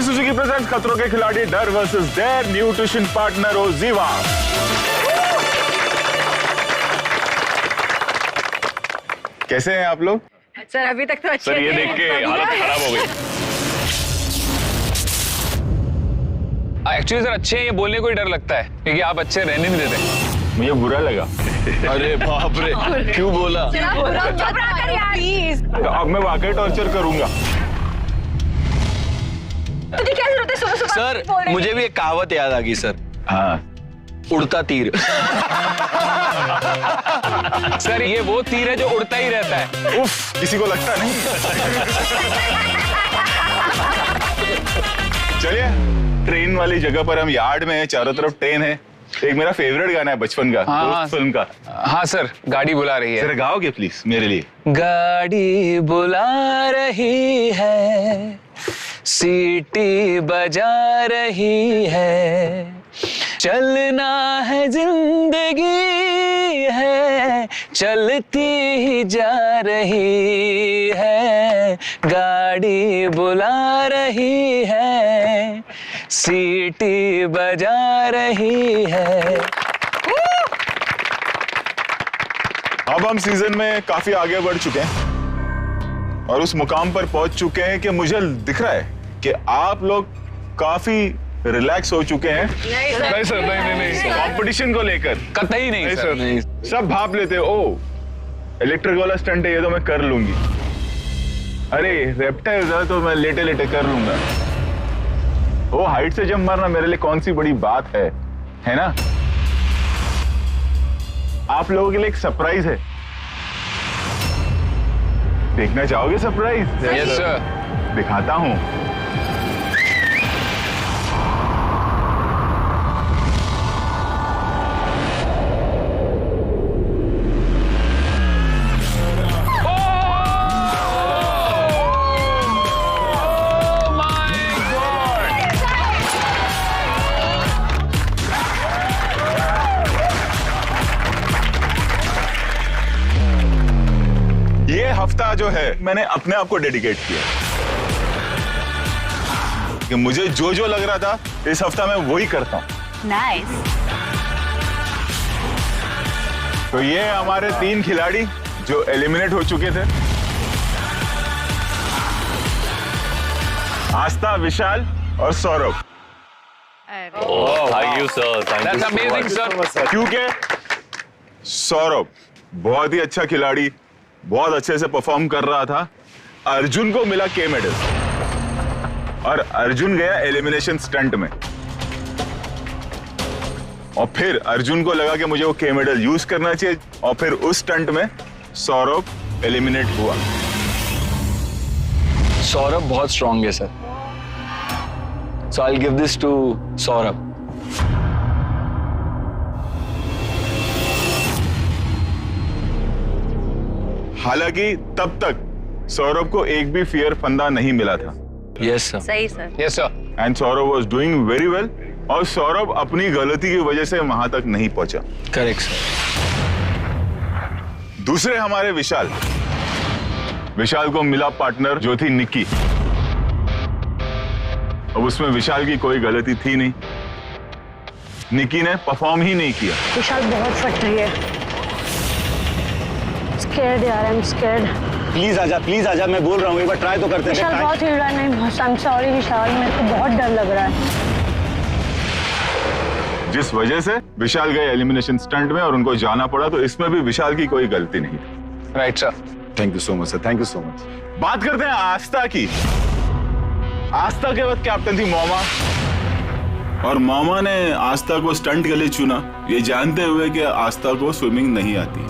Maruti Suzuki present खतरों के खिलाड़ी डर versus dare nutrition partner Oziva. कैसे हैं आप लोग? सर अभी तक तो अच्छे सर ये देख के हालत खराब हो गई। एक्चुअली सर अच्छे हैं, ये बोलने को ही डर लगता है क्योंकि आप अच्छे रहने नहीं देते। मुझे बुरा लगा। अरे बाप रे, क्यों बोला? प्लीज अब मैं वाकई टॉर्चर करूंगा। तुझे क्या जरूरत है सुबह सुबह सर मुझे भी एक कहावत याद आ गई सर, हाँ उड़ता तीर। सर ये वो तीर है जो उड़ता ही रहता है। उफ, किसी को लगता नहीं। चलिए, ट्रेन वाली जगह पर हम यार्ड में हैं, चारों तरफ ट्रेन है। एक मेरा फेवरेट गाना है बचपन का, दोस्त फिल्म का। हाँ सर, गाड़ी बुला रही है। जरा गाओगे प्लीज मेरे लिए? गाड़ी बुला रही है, सीटी बजा रही है, चलना है जिंदगी है, चलती ही जा रही है, गाड़ी बुला रही है, सीटी बजा रही है। अब हम सीजन में काफी आगे बढ़ चुके हैं और उस मुकाम पर पहुंच चुके हैं कि मुझे दिख रहा है कि आप लोग काफी रिलैक्स हो चुके हैं। नहीं सर, नहीं। कंपटीशन को लेकर कतई नहीं सर। नहीं सब भाप लेते हो, ओ इलेक्ट्रिक वाला स्टंट है ये तो मैं कर लूंगी, अरे रेप्टाइल है तो मैं लेटे लेटे कर लूंगा। वो हाइट से जंप मारना मेरे लिए कौन सी बड़ी बात है ना? आप लोगों के लिए एक सरप्राइज है, देखना चाहोगे सरप्राइज? Yes sir. दिखाता हूं। हफ्ता जो है मैंने अपने आप को डेडिकेट किया कि मुझे जो जो लग रहा था इस हफ्ता मैं वही करता हूं। नाइस। तो ये हमारे 3 खिलाड़ी जो एलिमिनेट हो चुके थे, आस्था, विशाल और Saurabh. Thank you sir, That's amazing sir। क्योंकि सौरभ बहुत ही अच्छा खिलाड़ी, बहुत अच्छे से परफॉर्म कर रहा था। अर्जुन को मिला के मेडल और अर्जुन गया एलिमिनेशन स्टंट में, और फिर अर्जुन को लगा कि मुझे वो के मेडल यूज करना चाहिए, और फिर उस स्टंट में सौरभ एलिमिनेट हुआ। सौरभ बहुत स्ट्रांग है sir, so I will give this to Saurabh. हालांकि तब तक सौरभ को एक भी फेयर फंदा नहीं मिला था। Yes sir. सही sir. Yes sir. And Saurabh was doing very well, और सौरभ अपनी गलती की वजह से वहां तक नहीं पहुंचा। Correct sir. दूसरे हमारे विशाल को मिला पार्टनर जो थी निक्की। अब उसमें विशाल की कोई गलती थी नहीं, निक्की ने परफॉर्म ही नहीं किया। विशाल बहुत फट रही है। Scared यार, I'm scared। प्लीज आजा, मैं बोल रहा हूँ एक बार ट्राई तो करते हैं। विशाल बहुत हिल रहा है। नहीं, I'm sorry विशाल, मेरे को बहुत डर लग रहा है। जिस वजह से विशाल गए एलिमिनेशन स्टंट में और उनको जाना पड़ा, तो इसमें भी विशाल की कोई गलती नहीं। Right sir. Thank you so much sir, thank you so much. बात करते हैं आस्था की। आस्था के वक्त कैप्टन थी मोमा, और मोमा ने आस्था को स्टंट के लिए चुना, ये जानते हुए कि आस्था को स्विमिंग नहीं आती।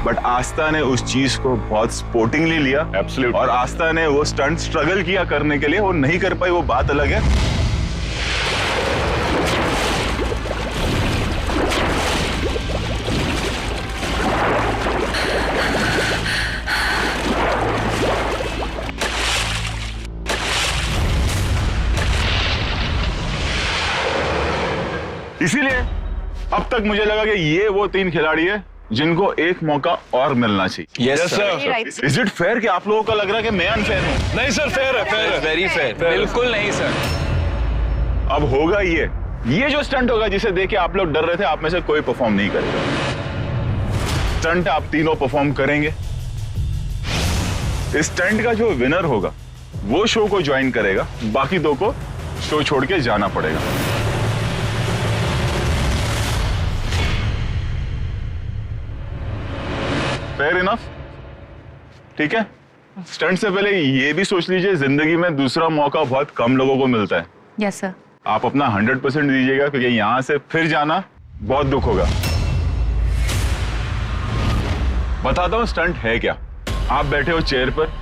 बट आस्था ने उस चीज को बहुत स्पोर्टिंगली लिया। Absolutely. और आस्था ने वो स्टंट स्ट्रगल किया करने के लिए, वो नहीं कर पाई, वो बात अलग है। इसीलिए अब तक मुझे लगा कि ये वो 3 खिलाड़ी है जिनको एक मौका और मिलना चाहिए। Yes, sir. Right. Is it fair कि आप लोगों को लग रहा है कि मैं अनफेयर हूँ? नहीं सर, फेयर है, फेयर है, Very fair. बिल्कुल नहीं सर। अब होगा ये जो स्टंट होगा जिसे देख के आप लोग डर रहे थे, आप में से कोई परफॉर्म नहीं करेगा। स्टंट आप तीनों परफॉर्म करेंगे। इस स्टंट का जो विनर होगा वो शो को ज्वाइन करेगा, बाकी दो को शो छोड़ के जाना पड़ेगा। Fair enough? ठीक है। स्टंट से पहले ये भी सोच लीजिए, जिंदगी में दूसरा मौका बहुत कम लोगों को मिलता है। Yes sir. आप अपना 100% दीजिएगा, क्योंकि यहां से फिर जाना बहुत दुख होगा। बताता हूं स्टंट है क्या। आप बैठे हो चेयर पर,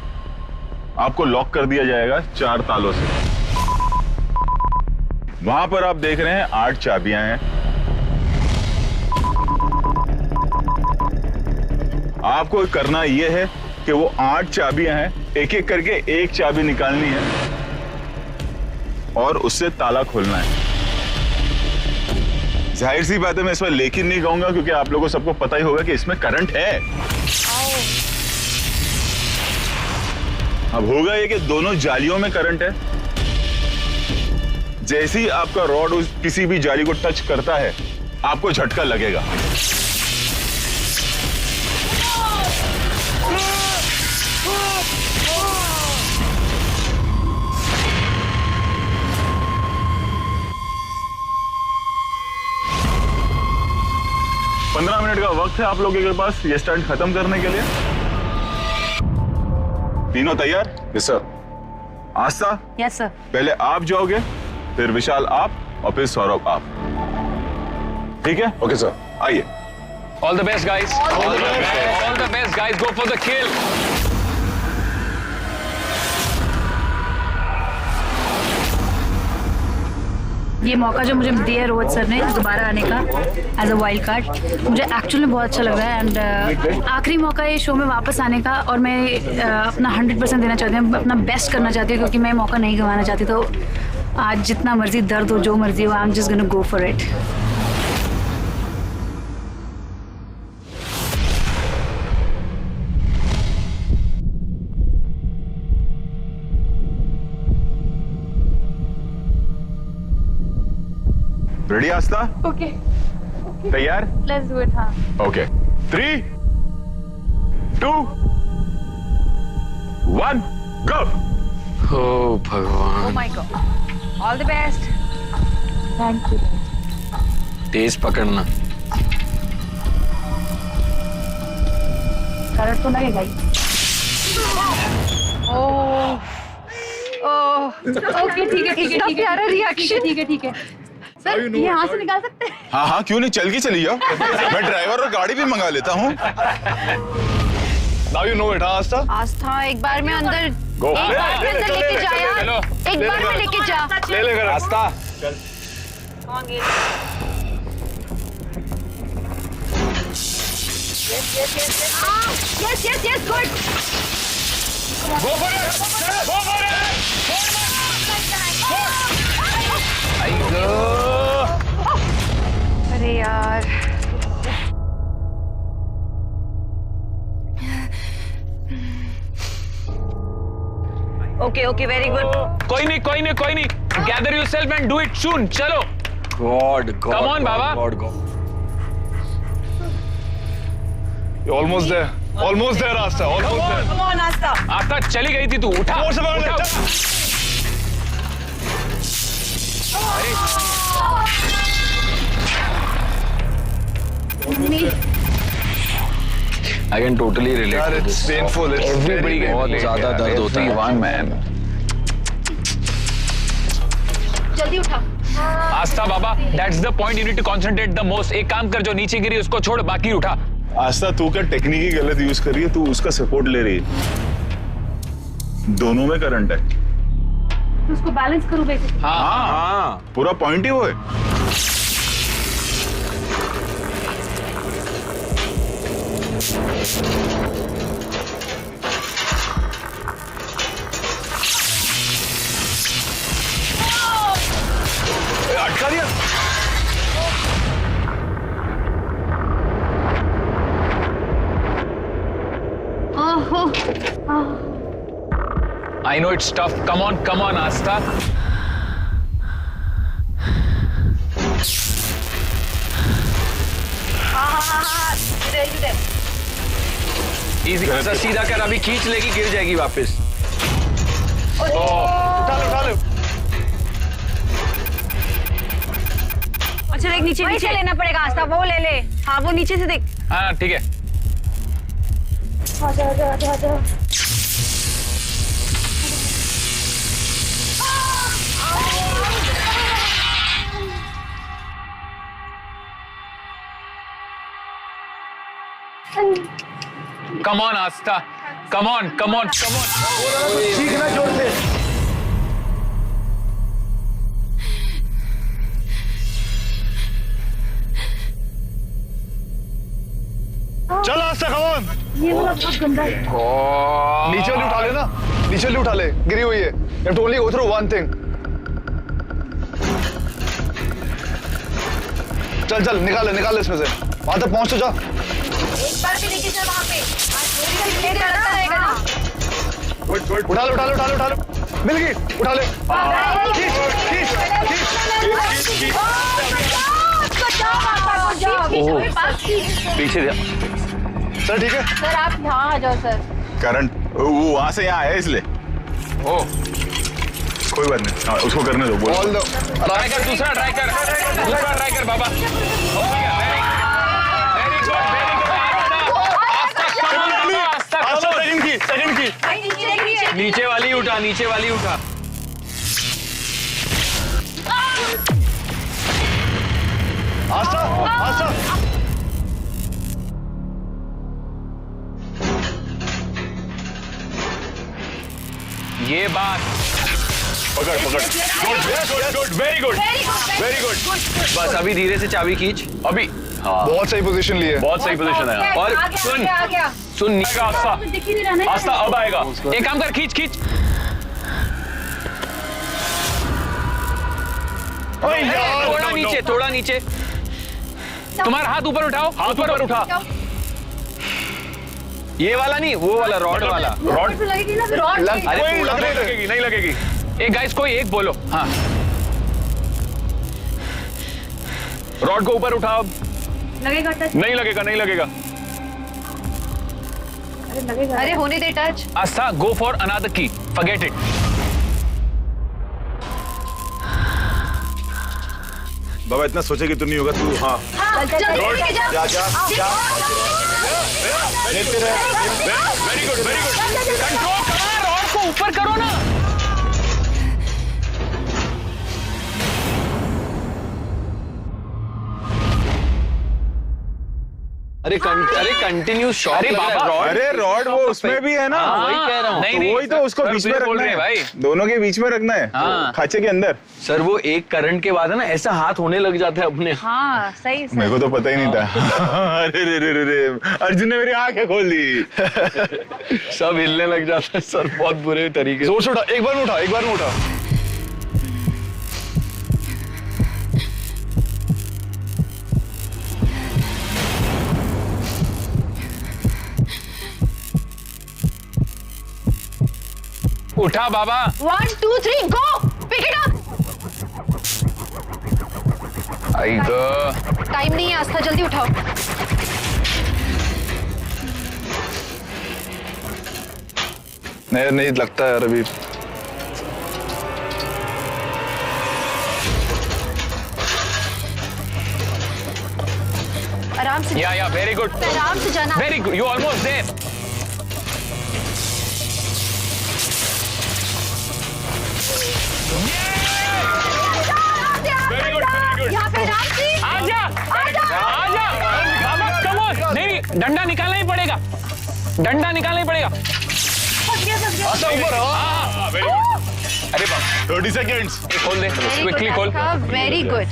आपको लॉक कर दिया जाएगा 4 तालों से। वहां पर आप देख रहे हैं 8 चाबियां हैं। आपको करना यह है कि वो 8 चाबियां हैं, एक एक करके एक चाबी निकालनी है और उससे ताला खोलना है। जाहिर सी बात है, मैं इस पर लेकिन नहीं कहूंगा, क्योंकि आप लोगों को सबको पता ही होगा कि इसमें करंट है। अब होगा ये कि दोनों जालियों में करंट है। जैसे ही आपका रॉड उस किसी भी जाली को टच करता है, आपको झटका लगेगा। पंद्रह मिनट का वक्त है आप लोगों के पास ये स्टंट खत्म करने के लिए। तीनों तैयार? Yes sir. Aastha, yes sir. पहले आप जाओगे, फिर विशाल आप, और फिर सौरभ आप। ठीक है? Okay sir. आइए। All the best guys. All the best guys. Go for the kill. ये मौका जो मुझे दिया है रोहित सर ने दोबारा आने का एज अ वाइल्ड कार्ड, मुझे एक्चुअली बहुत अच्छा लग रहा है। एंड आखिरी मौका है शो में वापस आने का, और मैं अपना 100% देना चाहती हूँ, अपना बेस्ट करना चाहती हूँ, क्योंकि मैं मौका नहीं गंवाना चाहती। तो आज जितना मर्जी दर्द हो, जो मर्जी हो, I am just gonna go for it. Ready Aastha? Okay, तैयार? Let's do it. हाँ, ओके। 3, 2, 1, गो। Oh भगवान, Oh my God. All the best. Thank you. तेज पकड़ना। करंट तो लगेगा ही। ओके, ठीक है, ठीक है, ठीक है। प्यारा रिएक्शन। ठीक है, ठीक है। सर, ये यहाँ से निकाल सकते हैं? हाँ हाँ, क्यों नहीं, चल के चली जाओ। मैं ड्राइवर और गाड़ी भी मंगा लेता हूँ। Now you know it. Aastha, Aastha, एक बार में अंदर, Go. एक बार में अंदर लेके जा यार। चलो। एक बार में लेके जा। ले ले कर आस्था। Yes, yes, yes, good. Go for it. Go for it. अरे यार। Okay, okay, very good. कोई नहीं, कोई नहीं, कोई नहीं। Gather yourself and do it soon. चलो। God, God. Come on, God, Baba. God, God. Almost there, almost there Astha, almost there. Come on, Asta. Astha चली गई थी तू, उठा। और से पकड़ ले। उठा। I can totally relate यार, to it's this. painful. It's Everybody very बहुत ज्यादा दर्द होता है। Everyone, man. जल्दी उठा। आस्था बाबा, that's the point you need to concentrate the most. एक काम कर, जो नीचे गिरी उसको छोड़, बाकी उठा। आस्था, तू क्या टेक्निक ही गलत यूज कर रही है, तू उसका सपोर्ट ले रही है। दोनों में करंट है। तो उसको बैलेंस करूँ बेसिकली। हाँ, पूरा पॉइंट ही वो है। अटका दिया। I know it's tough. Come on, Asta. हाँ इधर Easy. ऐसा सीधा कर, अभी खींच लेगी, गिर जाएगी वापस। उठा लो। अच्छा देख नीचे नीचे लेना पड़ेगा आस्था, वो ले ले। हाँ वो नीचे से देख। हाँ ठीक है। आजा। Come on, Asta. Come on. सीखना जोर से। चल आस्था, come on। ये वाला बहुत गंदा है। नीचे वाली उठा ले ना, नीचे वाली उठा ले, गिरी हुई है। You have to only go through one thing। चल निकाल इसमें से, वहां तक पहुंच तो जा। एक बार भी नीचे चल वहाँ पे। चलता रहेगा ना। उठा लो। मिल गई, उठा ले। पीछे जा। सर ठीक है। सर आप यहाँ आ जाओ सर। करंट वो वहां से यहाँ आया इसलिए। Oh, कोई बात नहीं, हाँ, उसको करने दो। बोलो। All the ट्राई कर, दूसरा ट्राई कर बाबा। हो गया, very good। आस्था सेकंड की। नीचे वाली उठा। आस्था। ये बात। पकड़। Good, very good. बस अभी धीरे से चाबी खींच। अभी बहुत सही पोजीशन ली है। बहुत सही पोजीशन है। और सुन आस्था, दिख ही नहीं रहा ना। आस्था अब आएगा। एक काम कर, खींच। थोड़ा नीचे। तुम्हारा हाथ ऊपर उठाओ, ऊपर उठा। ये वाला नहीं, वो वाला रॉड वाला। रॉड लगेगी ना। नहीं लगेगी। एक गाइस कोई एक बोलो। हाँ, रॉड को ऊपर उठाओ। लगेगा टच। नहीं लगेगा। अरे होने दे touch. Aastha, go for another key, forget it. बाबा इतना सोचेगी तो नहीं होगा तू। हाँ जा। Very good. कंट्रोल करो, रॉड को ऊपर करो ना। अरे कंटिन्यू शॉट। अरे बाबा, अरे रॉड वो उसमें भी है ना। वही कह रहा हूँ। नहीं, वही तो उसको बीच में रखना है भाई। दोनों के बीच में रखना है। हाँ। खांचे के अंदर। सर वो एक करंट के बाद है ना, ऐसा हाथ होने लग जाता है अपने। हाँ सही। मेरे को तो पता ही नहीं था। अरे अर्जुन ने मेरी आंखें खोल दी। सब हिलने लग जाता है सर, बहुत बुरे तरीके से। जोर से उठा, एक बार में उठा। उठा बाबा। 1 2 3 गो, पिक इट अप। टाइम नहीं है आस्था, जल्दी उठाओ। नहीं लगता है यार अभी। आराम से। या वेरी गुड। आराम से जाना। Very good, you almost there. Very good. यहाँ पे आराम से। आजा बाबा, कम ऑन। नहीं, डंडा निकालना ही पड़ेगा। आस्था ऊपर। हाँ, वेरी गुड। अरे बाबा, 30 सेकेंड्स। खोल दे, क्विकली खोल। Very good.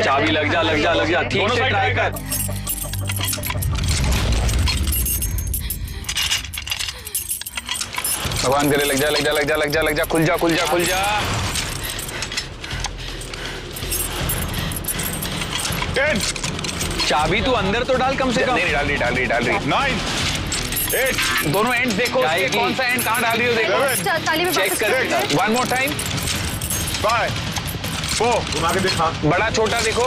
चाबी लग जा। ठीक दोनों से साइड ट्राई ट्राई कर। भगवान करे, लग जा। खुल जा। 10 चाबी तू अंदर तो डाल कम से कम। नहीं, डाल रही। 9 8 दोनों एंड देखो, उसके जाएगी। कौन सा एंड कहाँ डाल रही हो देखो। 7 ताली में चेक वापस कर, वन मोर टाइम। 5 4 घुमा के दिखा, बड़ा छोटा देखो।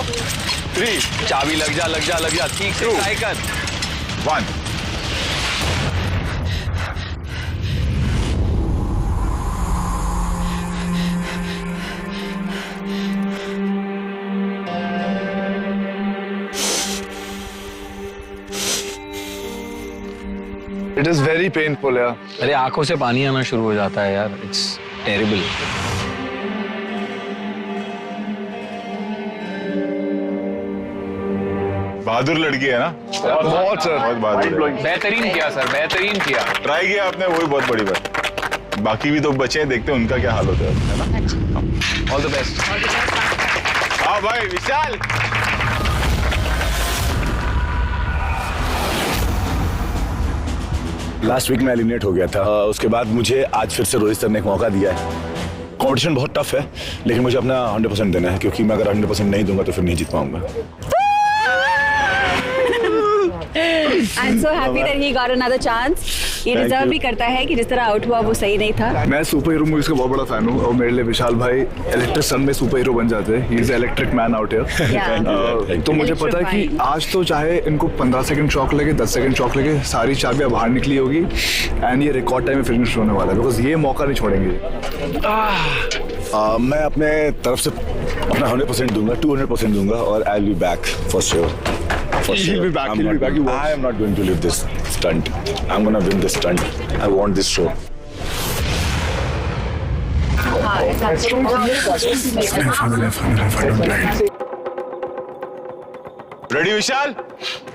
3 चाबी लग जा ठीक से ट्राई कर। 1 It is very painful, yeah. अरे आंखों से पानी आना शुरू हो जाता है यार, इट्स टेरिबल। बहादुर लड़की है ना, बहुत सर। बहुत बहादुर है। बेहतरीन किया सर, बेहतरीन किया। ट्राई किया आपने, वही बहुत बड़ी बात। बाकी भी तो बचे हैं, देखते हैं उनका क्या हाल होता है ना। All the best. हाँ भाई विशाल, लास्ट वीक में एलिमिनेट हो गया था। उसके बाद मुझे आज फिर से रोहित सर ने एक मौका दिया है। कंपटीशन बहुत टफ है, लेकिन मुझे अपना 100% देना है, क्योंकि मैं अगर 100% नहीं दूंगा तो फिर नहीं जीत पाऊंगा। I'm so happy that he got another chance. ये Thank डिजर्व you. भी करता है कि जिस तरह आउट हुआ वो सही नहीं था। मैं सुपर हीरो मूवीज का बहुत बड़ा फैन हूँ और मेरे लिए विशाल भाई इलेक्ट्रिक सन में सुपर हीरो बन जाते हैं। He is electric man out here. Yeah. तो मुझे पता है कि आज तो चाहे इनको 15 सेकंड शॉक लगे, 10 सेकंड शॉक लगे, सारी चाबियां बाहर निकली होगी एंड ये रिकॉर्ड टाइम में फिनिश होने वाला है, बिकॉज ये मौका नहीं छोड़ेंगे। मैं अपने तरफ से अपना 100% दूंगा, 200% दूंगा, और I will be back for sure. He'll be back, he'll be back, he won't. I am not going to leave this stunt. I'm going to win this stunt. I want this show. Ready Vishal?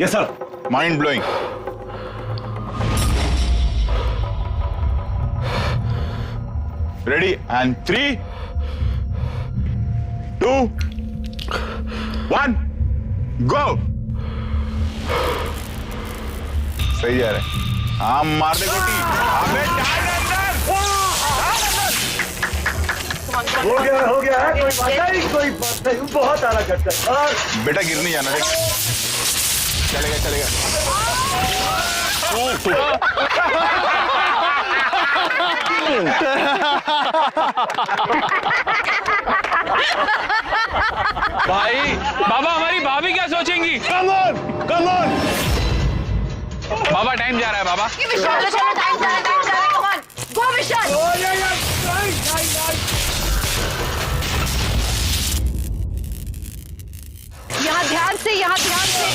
Yes sir. Mind blowing. Ready and 3 2 1 गो। सही जा रहे हैं। हाँ मार दे गोटी। अबे डाल अंदर। हो गया है, कोई बात नहीं, बहुत आला करता है। और बेटा गिर नहीं जाना, देख चलेगा। भाई बाबा, हमारी भाभी क्या सोचेंगी? Come on. बाबा टाइम जा रहा है बाबा। विशाल चलो, टाइम जा रहा है, कम ऑन गो विशाल। यहाँ ध्यान से, यहाँ ध्यान से।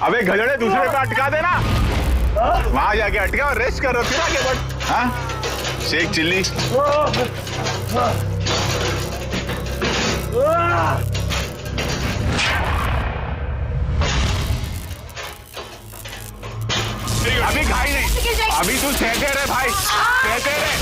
अबे गधड़े, दूसरे पे अटका देना, वहां जाके अटका और रेस्ट करो, फिर आगे बढ़। हाँ शेख चिल्ली। अभी घाई नहीं, अभी तू सहते रहे भाई, सहते रहे।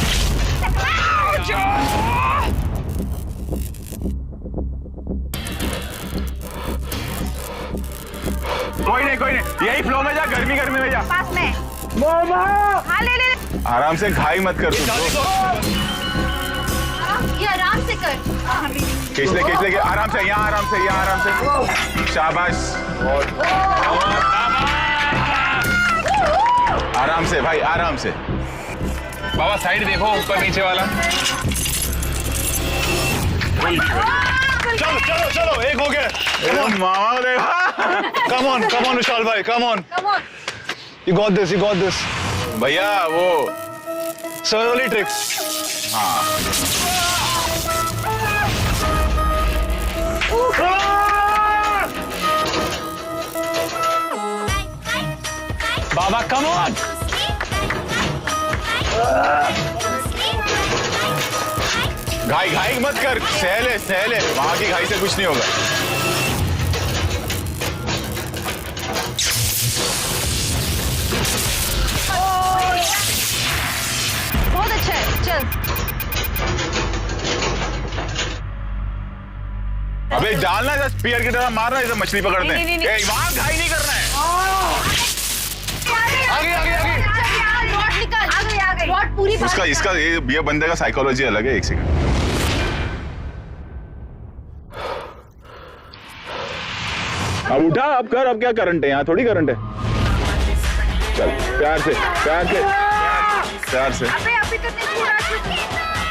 कोई नहीं, यही फ्लो में जा, गर्मी में जा। पास में हाँ ले। आराम से, घाई मत कर तू। ये आराम से कर। खींच ले, आराम से, यहाँ आराम से। शाबाश। आराम से भाई, आराम से। बाबा साइड देखो, ऊपर नीचे वाला। चलो, एक हो गया। मामा को देखा। कम ऑन विशाल भाई, come on. You got this. भैया वो सर वाली ट्रिक। Baba come on. घाई मत कर, सहले, वहां की घाई से कुछ नहीं होगा। बहुत अच्छा है, चल। अबे डालना है, स्पीयर की तरह मारना है, जैसे मछली पकड़ते हैं। नहीं। वहां घाई नहीं करना है। आगे। रॉड निकल, आ गई। रॉड पूरी इसका ये बंदे का साइकोलॉजी अलग है। एक सेकंड। अब उठा, अब कर, अब क्या करंट है, यहाँ थोड़ी करंट है। चल प्यार से, प्यार से, प्यार से,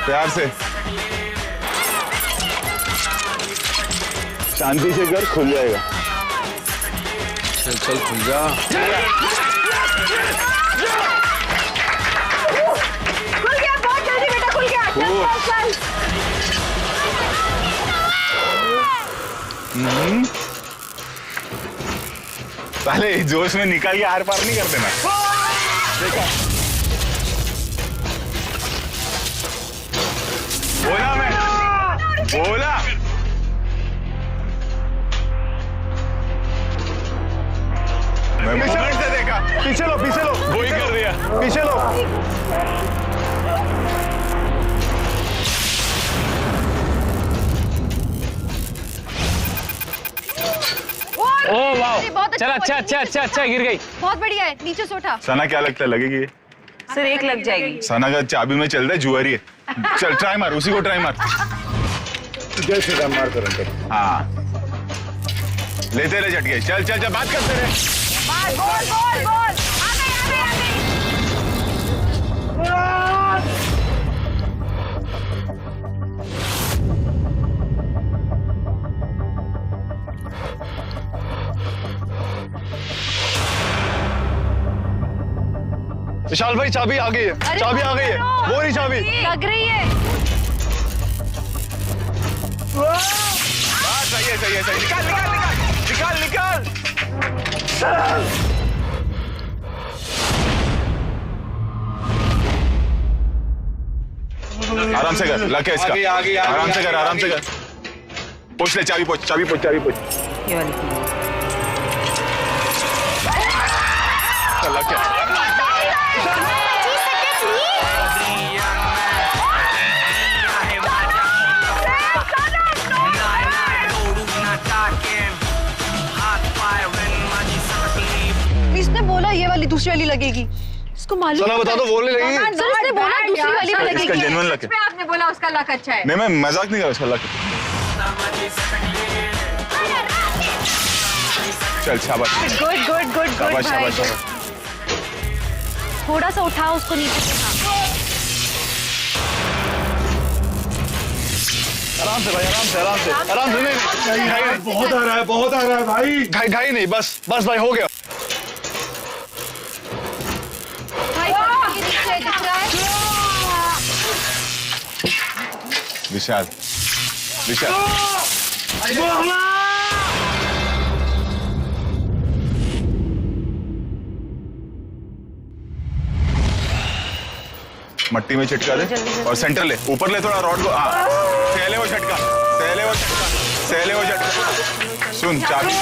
प्यार से, शांति से कर, खुल जाएगा। चल चल खुल जा। खुल गया, बहुत जल्दी बेटा खुल गया। चल चल पहले जोश में निकाल के आर पार नहीं कर देना। देखा, बोला मैं, बोला। मैं मोमेंट से देखा। पीछे लो, पीछे लो, वही कर दिया, पीछे लो। ओह वाह, बहुत चल अच्छा अच्छा अच्छा अच्छा, गिर गई। बहुत बढ़िया है, नीचे से उठा। सना क्या लगता है, लगेगी ये? सर एक लग जाएगी। सना का चाबी में चल रहा है, जुआरी है। चल ट्राई मार, उसी को ट्राई मार। जैसे मार करंट। हाँ, लेते रहे झटके। चल चल चल, बात करते रहे। बोल बोल बोल, आ गई आ गई आ गई। विशाल भाई चाबी आ गई है, चाबी आ गई है, वो नहीं चाबी लग रही है। सही है, सही है, सही। निकाल निकाल निकाल निकाल निकाल। आराम से कर, लग इसका। आराम से कर, आराम से कर। पूछ ले, चाबी पूछ, चाबी पूछ, चाबी पूछ। ये वाली चल लग क्या। इसने बोला ये वाली दूसरी वाली लगेगी, इसको मालूम। सना बता दो, बोलने लगी। सर इसने बोला दूसरी वाली पे लगेगी। इसका जेन्युइन लक है। आपने बोला उसका लक अच्छा है। नहीं, मैं मजाक नहीं कर रहा, उसका लक। चल शाबाश, गुड गुड गुड गुड शाबाश, भाई। शाबाश, शाबाश। थोड़ा सा उठाओ उसको नीचे से। आराम से भाई, आराम से, आराम से, आराम से। नहीं, बहुत आ रहा है, बहुत आ रहा है भाई। घाई नहीं, बस बस भाई, हो गया। भाई ये नीचे दिख रहा है। विशाल, विशाल, मट्टी में छिटका दे और सेंटर ले, ऊपर ले थोड़ा रॉड को। हाँ, सहले वो झटका, सहले वो झटका, सहले वो झटका। सुन चाबी।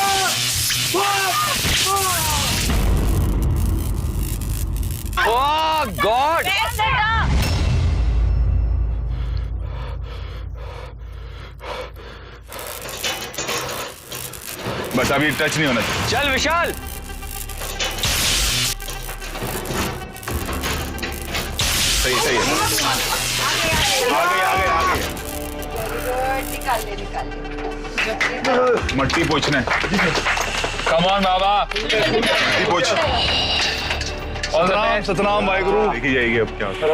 ओह गॉड, बस अभी टच नहीं होना चाहिए। चल विशाल। सही है, सही है। आगे आगे आगे। निकाल ले निकाल ले। मट्टी पोछना है, कम ऑन बाबा, मट्टी पोछ। All the best. Satnam Waheguru. देखी जाएगी अब क्या होता है।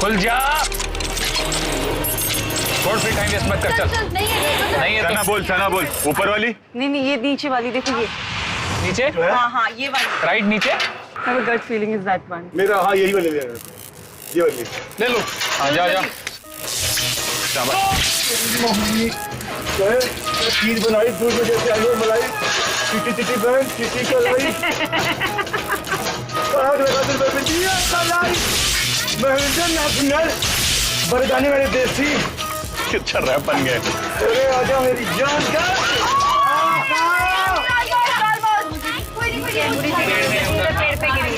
खुल जा, थोड़ा फ्री टाइम वेस्ट मत कर। चल चल नहीं है नहीं है सना तो बोल, सना बोल। ऊपर वाली, नहीं नहीं, ये नीचे वाली देखो, ये नीचे, हाँ हाँ ये वाली। राइट नीचे। I have a gut feeling is that one. मेरा हाँ यही वाली ले, ये वाली ले लो। हाँ जा जा। शाबाश। खीर बनाई दूध में जैसे आलू मलाई, चिटी चिटी बहन चिटी कलाई, महेंद्र नाथ बरदानी वाले देसी। कितना रैप बन गए। अरे आजा मेरी जान का। पेड़ पे गिरी।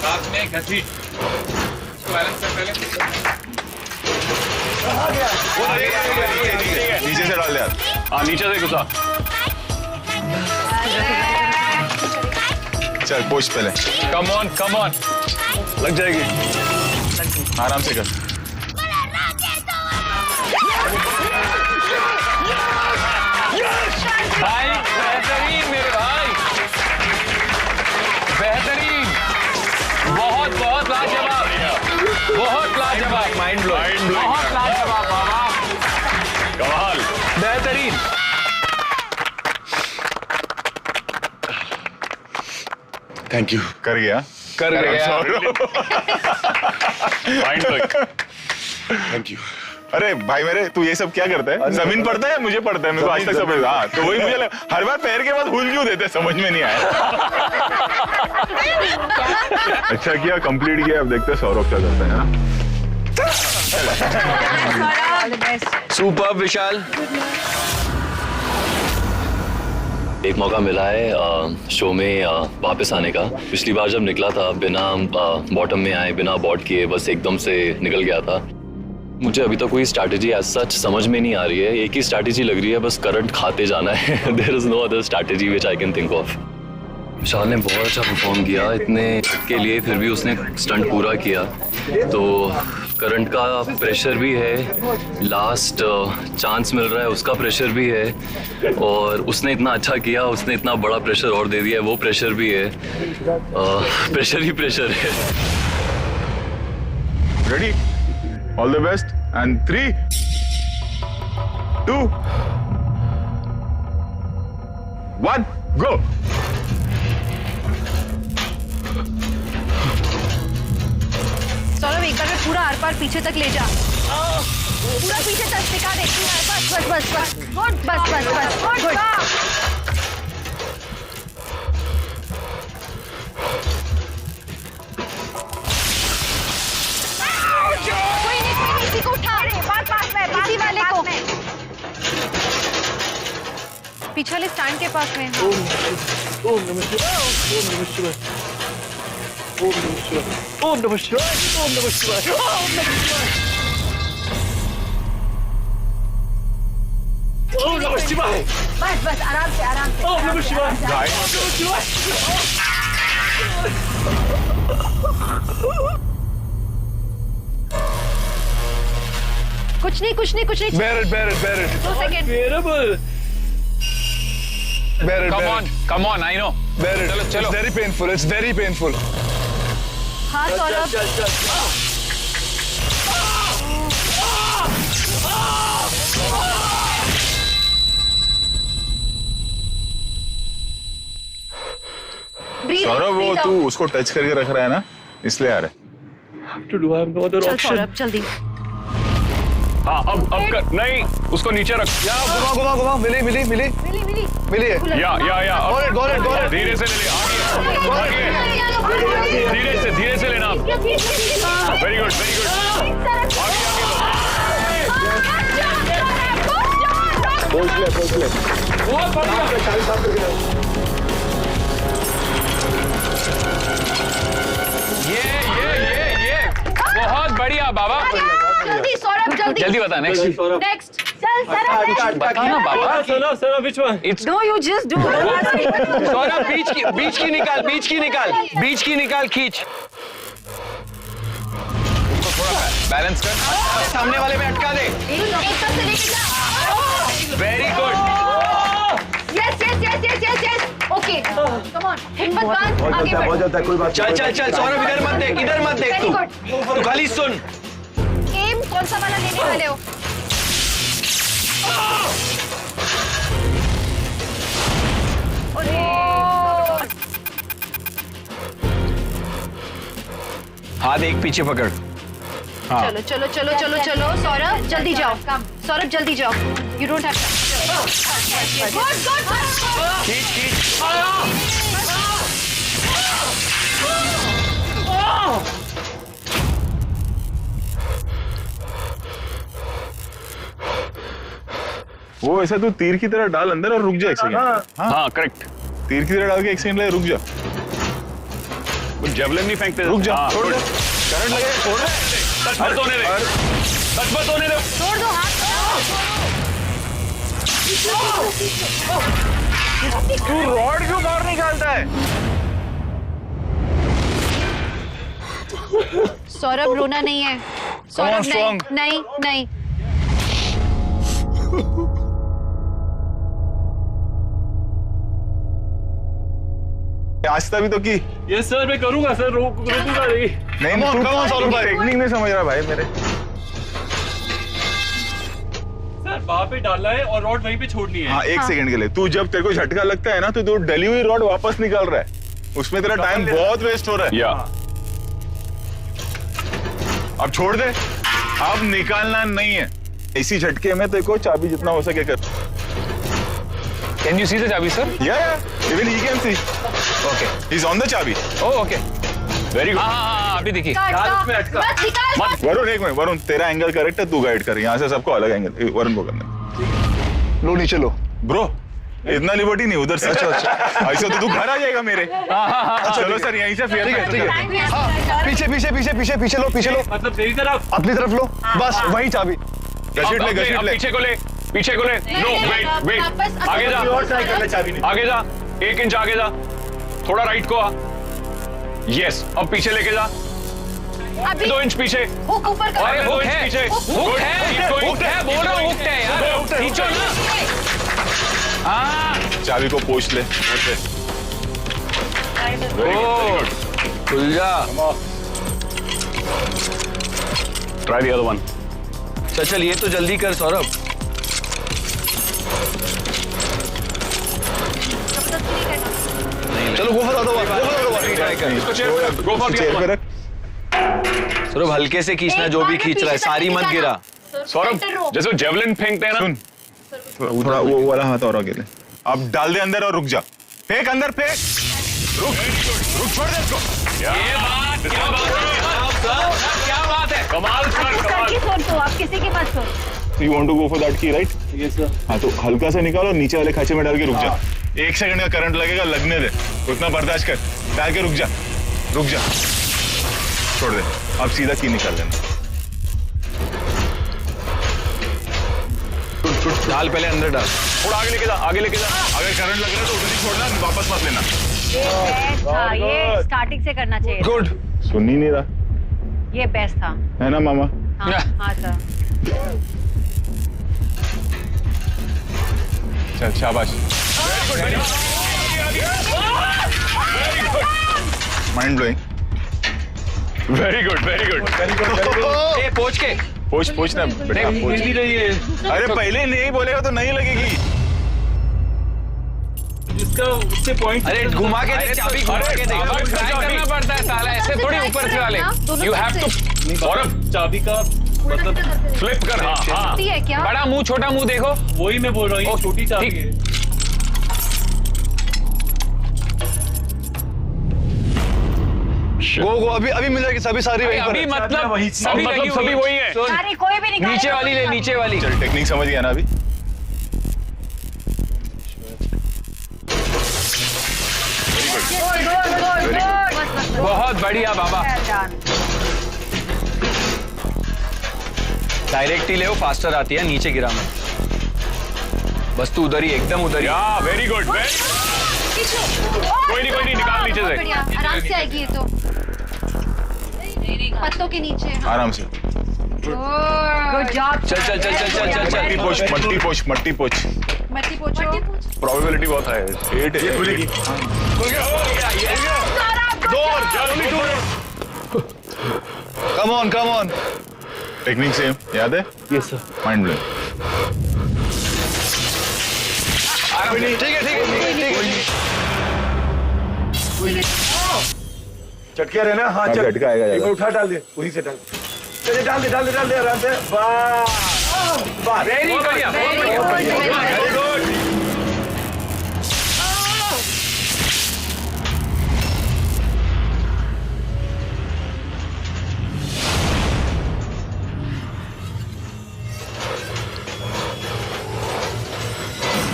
रात में घसी। इसको बैलेंस कर पहले। नीचे से डाल दे यार। हाँ नीचे से घुसा। चल पोछ पहले। Come on. लग जाएगी। आराम से कर। Yes! भाई बेहतरीन मेरे भाई, बेहतरीन, बहुत बहुत लाजवाब, बहुत लाजवाब, माइंड ब्लोइंग, बहुत लाजवाब बाबा, कमाल। बेहतरीन। Thank you. कर गया, कर गया। Mind blowing. Thank you. अरे भाई मेरे, तू ये सब क्या करता है? जमीन पड़ता है, मुझे पड़ता है, मेरे को आज तक समझ। हाँ, तो वही मुझे हर बार पैर के बाद हुल क्यों देते, समझ में नहीं आया। अच्छा किया, कंप्लीट किया। अब देखते हैं सौरभ क्या करता है। सुपर विशाल। एक मौका मिला है शो में वापस आने का। पिछली बार जब निकला था बिना बॉटम में आए, बिना अबॉर्ड किए, बस एकदम से निकल गया था। मुझे अभी तक कोई स्ट्रैटेजी एज सच समझ में नहीं आ रही है। एक ही स्ट्रैटेजी लग रही है, बस करंट खाते जाना है। There is no other strategy which I can think of. Vishal ने बहुत अच्छा परफॉर्म किया इतने के लिए, फिर भी उसने स्टंट पूरा किया। तो करंट का प्रेशर भी है, लास्ट चांस मिल रहा है उसका प्रेशर भी है, और उसने इतना अच्छा किया, उसने इतना बड़ा प्रेशर और दे दिया है, वो प्रेशर भी है। प्रेशर ही प्रेशर है। Ready, all the best, and 3, 2, 1, गो। सौरभ एक बार में पूरा आर पार पीछे तक ले जा, पूरा पीछे तक टिका दे। बस बस बस बस गुड, बस बस बस गुड। कोई नहीं, इसी को उठा, पास में, इसी वाले को, पीछे वाले स्टैंड के पास में। ओम नमः शिवाय, ओम नमः शिवाय, ओम नमः शिवाय, ओम नमः शिवाय, ओम नमः शिवाय, ओम नमः शिवाय, ओम नमः शिवाय। बस बस आराम से, आराम से। ओम नमः शिवाय, ओम नमः शिवाय। कुछ नहीं, कुछ नहीं, कुछ नहीं। Bear it, bear it, bear it. 2 second. Bearable. Bear it, bear it. Come on, I know. Bear it. चलो, चलो। It's very painful. It's very painful. हाँ सौरभ, चल चल breathe, सौरभ, वो breathe तू out। उसको टच करके रख रहा है ना, इसलिए आ रहा है। to do. I have no other चल option. सौरभ जल्दी। हाँ, अब कर, नहीं, उसको नीचे रख। घुमा मिली है मिली। या Got it, got it, got it. धीरे से ले ले, आगे धीरे से लेना। Very good, very good. बहुत बढ़िया। ये बहुत बढ़िया बाबा। जल्दी सौरभ, जल्दी जल्दी बता, नेक्स्ट नेक्स्ट। चल सौरभ, बता ना बाबा। Sir, which one? It's No, you just do it. Saurabh, बीच की निकाल, खींच। थोड़ा बैलेंस कर, सामने वाले में अटका दे। एक तरफ से लेके जा। Very good. Yes okay, come on, हिम्मत बांध, आगे बढ़। जाता है, कोई बात चल सौरभ, इधर मत देख वेरी गुड। तू खाली सुन। एम कौन सा वाला लेने वाले हो? हाथ एक पीछे पकड़। चलो सौरभ जल्दी जाओ, सौरभ जल्दी जाओ। You don't have good. खींच। वो ऐसा तू तीर की तरह डाल अंदर और रुक जा 1 सेकंड। हाँ, करेक्ट। तीर की तरह डाल के 1 सेकंड लगे, रुक जा। जेवलिन नहीं फेंकते, रुक जा, हाँ, छोड़ दे। करंट लगे, छोड़ दे। टच मत होने दे। छोड़ दो हाथ। तू रॉड क्यों बाहर निकालता है? सौरभ रोना नहीं है, सौरभ strong. नहीं। आस्था भी तो की। ये सर मैं करूंगा सर, रोकूंगा नहीं। नहीं तू टेक्निक नहीं समझ रहा भाई मेरे। सर वहां पे डालना है और रॉड वहीं पे छोड़नी है। हाँ, एक सेकंड के लिए तू जब तेरे को झटका लगता है ना तो तू डली हुई रॉड वापस निकाल रहा है, उसमें तेरा टाइम बहुत वेस्ट हो रहा है। या अब छोड़ दे, अब निकालना नहीं है। इसी झटके में तेरे को चाबी जितना हो सके कर। कैन यू सी द चाबी sir? Yeah, even he can see. Okay, He's on the चाबी। Oh okay, very good. हाँ अभी देखिए। वरुण एक मिनट, वरुण तेरा एंगल करेक्ट है, तू गाइड कर। यहाँ से सबको अलग एंगल, वरुण को करना। लो नीचे लो। ब्रो इतना लिबर्टी नहीं उधर से। अच्छा ऐसा तो तू घर आ जाएगा मेरे। चलो सर यहीं से फेयर। ठीक है। हाँ, पीछे पीछे पीछे पीछे पीछे लो, पीछे लो। मतलब तेरी तरफ, अपनी तरफ लो, बस वही चाबी। घसीट ले, घसीट ले। पीछे को ले, पीछे को ले। नो वेट वेट, आगे जा, आगे जा, 1 इंच आगे जा, थोड़ा राइट को आ। यस, अब पीछे लेके जा, 2 इंच पीछे। हुक ऊपर कर। अरे 2 इंच पीछे। हुक है, बोल रहा हूँ हुक है यार, खींचो ना। हाँ, चाबी को पोंछ ले। ओह, खुल जा। Try the other one. चल ये तो जल्दी कर सौरभ। चलो go for the other one. इसको चेयर पे रख, go for the chair other पे वन। रख। सौरभ हल्के से खींचना, जो भी खींच रहा है, सारी मत गिरा। सौरभ जैसे जेवलिन फेंकते हैं ना। सुन थोड़ा वो वाला हाथ और आगे ले। अब डाल दे अंदर और रुक जा। फेंक अंदर, फेंक। रुक, छोड़ दे इसको। क्या बात है, क्या बात है, कमाल सर, कमाल। आप किसी के पास You want to go for that key, right? Yes sir. हाँ तो हल्का सा निकालो, नीचे वाले खांचे में डाल के रुक जा। 1 सेकंड का करंट लगेगा, लगने दे, उतना बर्दाश्त कर। डाल के रुक जा, रुक जा, छोड़ दे। अब सीधा की निकाल लेना। डाल पहले अंदर डाल। थोड़ा आगे लेके जा, आगे लेके जा। अगर करंट लग रहा है तो उधर ही छोड़ना, वापस मत लेना। ये स्टार्टिंग से करना चाहिए। गुड। सुन ही नहीं रहा ये बेस्ट था। है ना मामा? हाँ सर। चल शाबाश। Mind blowing. Very good, very good. ए पोंछ के। पोछ ना बेटा, पोछ। रही है। अरे पहले नहीं बोलेगा तो नहीं लगेगी। इसका उससे पॉइंट। अरे घुमा के देख, चाबी घुमा के देख। ट्राई करना पड़ता है साला, ऐसे थोड़ी ऊपर से वाले। You have to. सौरभ चाबी का मतलब फ्लिप कर। हाँ हाँ, है क्या? बड़ा मुंह छोटा मुंह देखो, वही मैं बोल रहा हूँ, छोटी चाबी है। गो अभी मिल जाएगी सभी, सारी वहीं पर अभी है। मतलब सभी वही है। सारी कोई भी निकाल। नीचे वाली ले, नीचे वाली। चल टेक्निक समझ गया ना अभी? बहुत बढ़िया बाबा। डायरेक्ट ही ले, वो फास्टर आती है, नीचे गिरा मैं। बस तू उधर ही, एकदम उधर ही। या वेरी गुड, कोई नहीं, निकाल नीचे से। बढ़िया, आराम से आएगी ये तो। पत्तों के नीचे। आराम से। Good job. चल। मट्टी पोछ, मट्टी पोछ, मट्टी पोछ। मट्टी पोछो। प्रोबेबिलिटी बहुत हाई है। 8 है। खुलेगी। Come on. टेक्निक सेम याद है? Yes sir. Mind blowing. ठीक है। चटकिया रहना। हाँ अब चल, झटका आएगा एक ज्यादा। बार उठा डाल दे, वहीं से डाल। चलिए डाल दे आराम से। वाह, वेरी बढ़िया, बहुत बढ़िया, very good.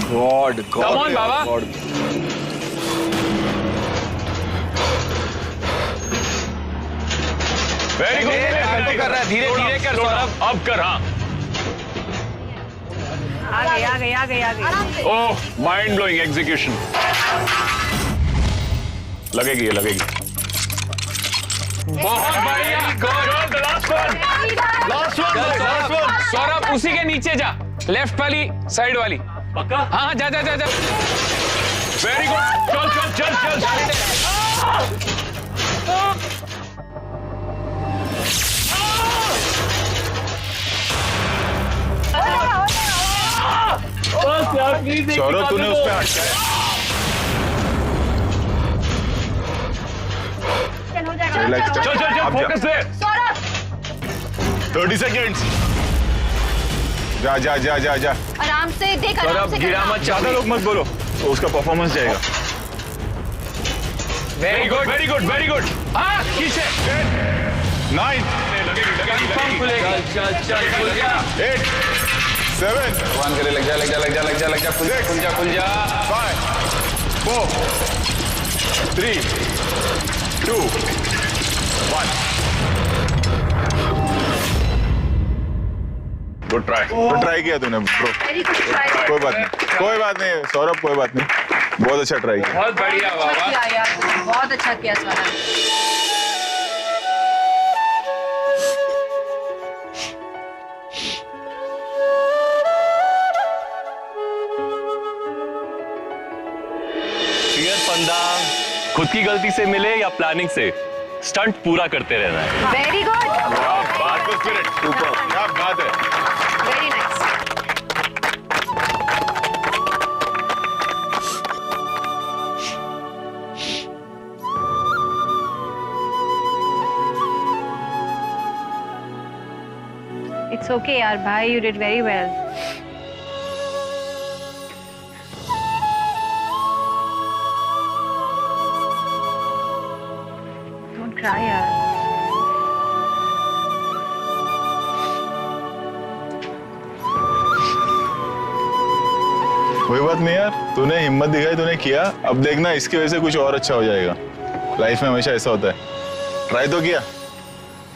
God Come on, Baba. Very good. कर रहा है, धीरे धीरे कर सौरभ। अब कर। हाँ, आ गई। ओह माइंड ब्लोइंग एग्जीक्यूशन। लगेगी। बहुत बढ़िया, गुड। Last one. सौरभ उसी के नीचे जा, लेफ्ट वाली साइड वाली। पक्का? हाँ जा। वेरी गुड, चल। सौरभ तूने उस पे अटकाया। Relax, चल चल चल, अब जा। फोकस दे। 30 सेकेंड्स। जा जा जा जा जा। आराम से देख, आराम से गिरा करना। मत, ज्यादा लोग मत बोलो, तो उसका परफॉर्मेंस जाएगा। Very good very good very good. हाँ खींचे। 9 चल चल खुल जा। 8 7 भगवान करे, लग जा लग जा लग जा लग जा लग जा, खुल जा खुल जा खुल जा। 5 4 3 2 1। गुड ट्राई किया तूने ब्रो। Very good try. कोई बात नहीं सौरभ, कोई बात नहीं, बहुत अच्छा ट्राई किया। बहुत बढ़िया अच्छा बाबा। किया यार, तूने बहुत अच्छा किया सौरभ। फियर फंदा खुद की गलती से मिले या प्लानिंग से, स्टंट पूरा करते रहना है। वेरी गुड, क्या बात है स्पिरिट, सुपर, क्या बात है। Very nice. It's okay यार भाई, you did very well. Don't cry यार। कोई बात नहीं यार, तूने हिम्मत दिखाई, तूने किया। अब देखना इसकी वजह से कुछ और अच्छा हो जाएगा। लाइफ में हमेशा ऐसा होता है। ट्राई तो किया।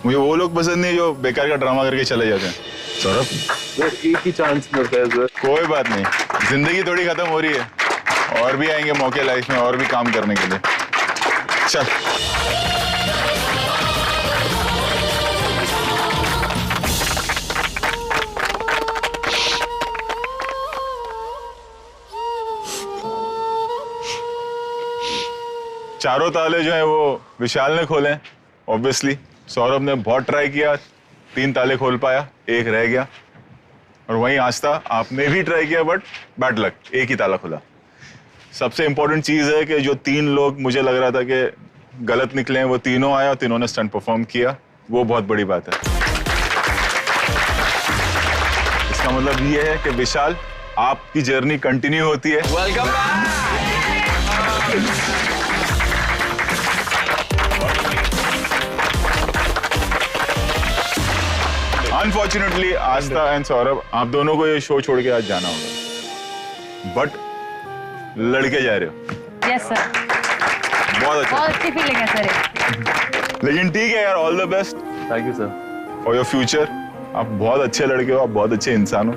मुझे वो लोग पसंद नहीं जो बेकार का ड्रामा करके चले जाते हैं। सौरभ एक ही चांस मिलता है सर। कोई बात नहीं, जिंदगी थोड़ी खत्म हो रही है, और भी आएंगे मौके लाइफ में, और भी काम करने के लिए। चल चारों ताले जो है वो विशाल ने खोले। ऑब्वियसली सौरभ ने बहुत ट्राई किया, 3 ताले खोल पाया, 1 रह गया। और वहीं आस्था, आपने भी ट्राई किया बट बैड लक, 1 ही ताला खुला। सबसे इंपॉर्टेंट चीज है कि जो 3 लोग मुझे लग रहा था कि गलत निकले हैं, वो तीनों आए और तीनों ने स्टंट परफॉर्म किया। वो बहुत बड़ी बात है। इसका मतलब ये है कि विशाल, आपकी जर्नी कंटिन्यू होती है। Welcome unfortunately Aastha and Saurabh, आप दोनों को ये शो छोड़ के आज जाना होगा, बट लड़के जा रहे हो। यस सर, बहुत अच्छा। बहुत अच्छी फीलिंग है सर। लेकिन ठीक है यार, all the best thank you sir. For your future. आप बहुत अच्छे लड़के हो, आप बहुत अच्छे इंसान हो।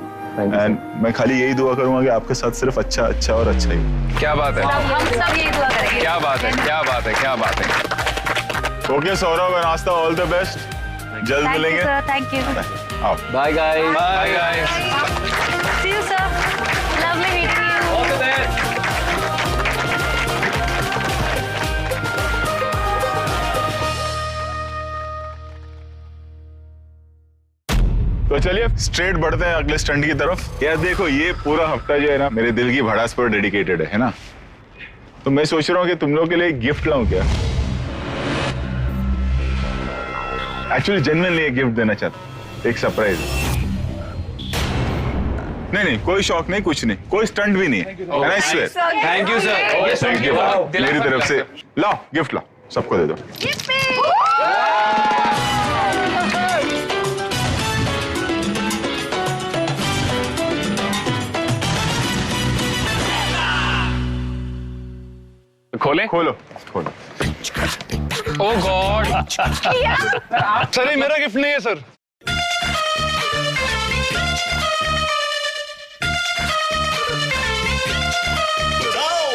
एंड मैं खाली यही दुआ करूंगा कि आपके साथ सिर्फ अच्छा अच्छा और अच्छा ही। क्या बात है, हम सब यही दुआ करेंगे। क्या बात है, क्या बात है, क्या बात है। Okay Saurabh and Aastha, all the best. जल्द थैंक यू मिलेंगे। Sir, thank you. आओ। Bye guys. Bye guys. See you sir, lovely meeting you. All the best. तो चलिए स्ट्रेट बढ़ते हैं अगले स्टंट की तरफ। यार देखो, ये पूरा हफ्ता जो है ना, मेरे दिल की भड़ास पर डेडिकेटेड है ना। तो मैं सोच रहा हूँ कि तुम लोग के लिए एक गिफ्ट लाऊं क्या। एक्चुअली जेन्युइनली एक गिफ्ट देना चाहता हूं, एक सरप्राइज। नहीं, कोई शौक नहीं, कुछ नहीं, कोई स्टंट भी नहीं है। And I swear, thank you sir. thank you, मेरी तरफ से लाओ, गिफ्ट लाओ, सबको दे दो। खोले। खोलो खोलो। ओह गॉड। सर ये मेरा गिफ्ट नहीं है सर।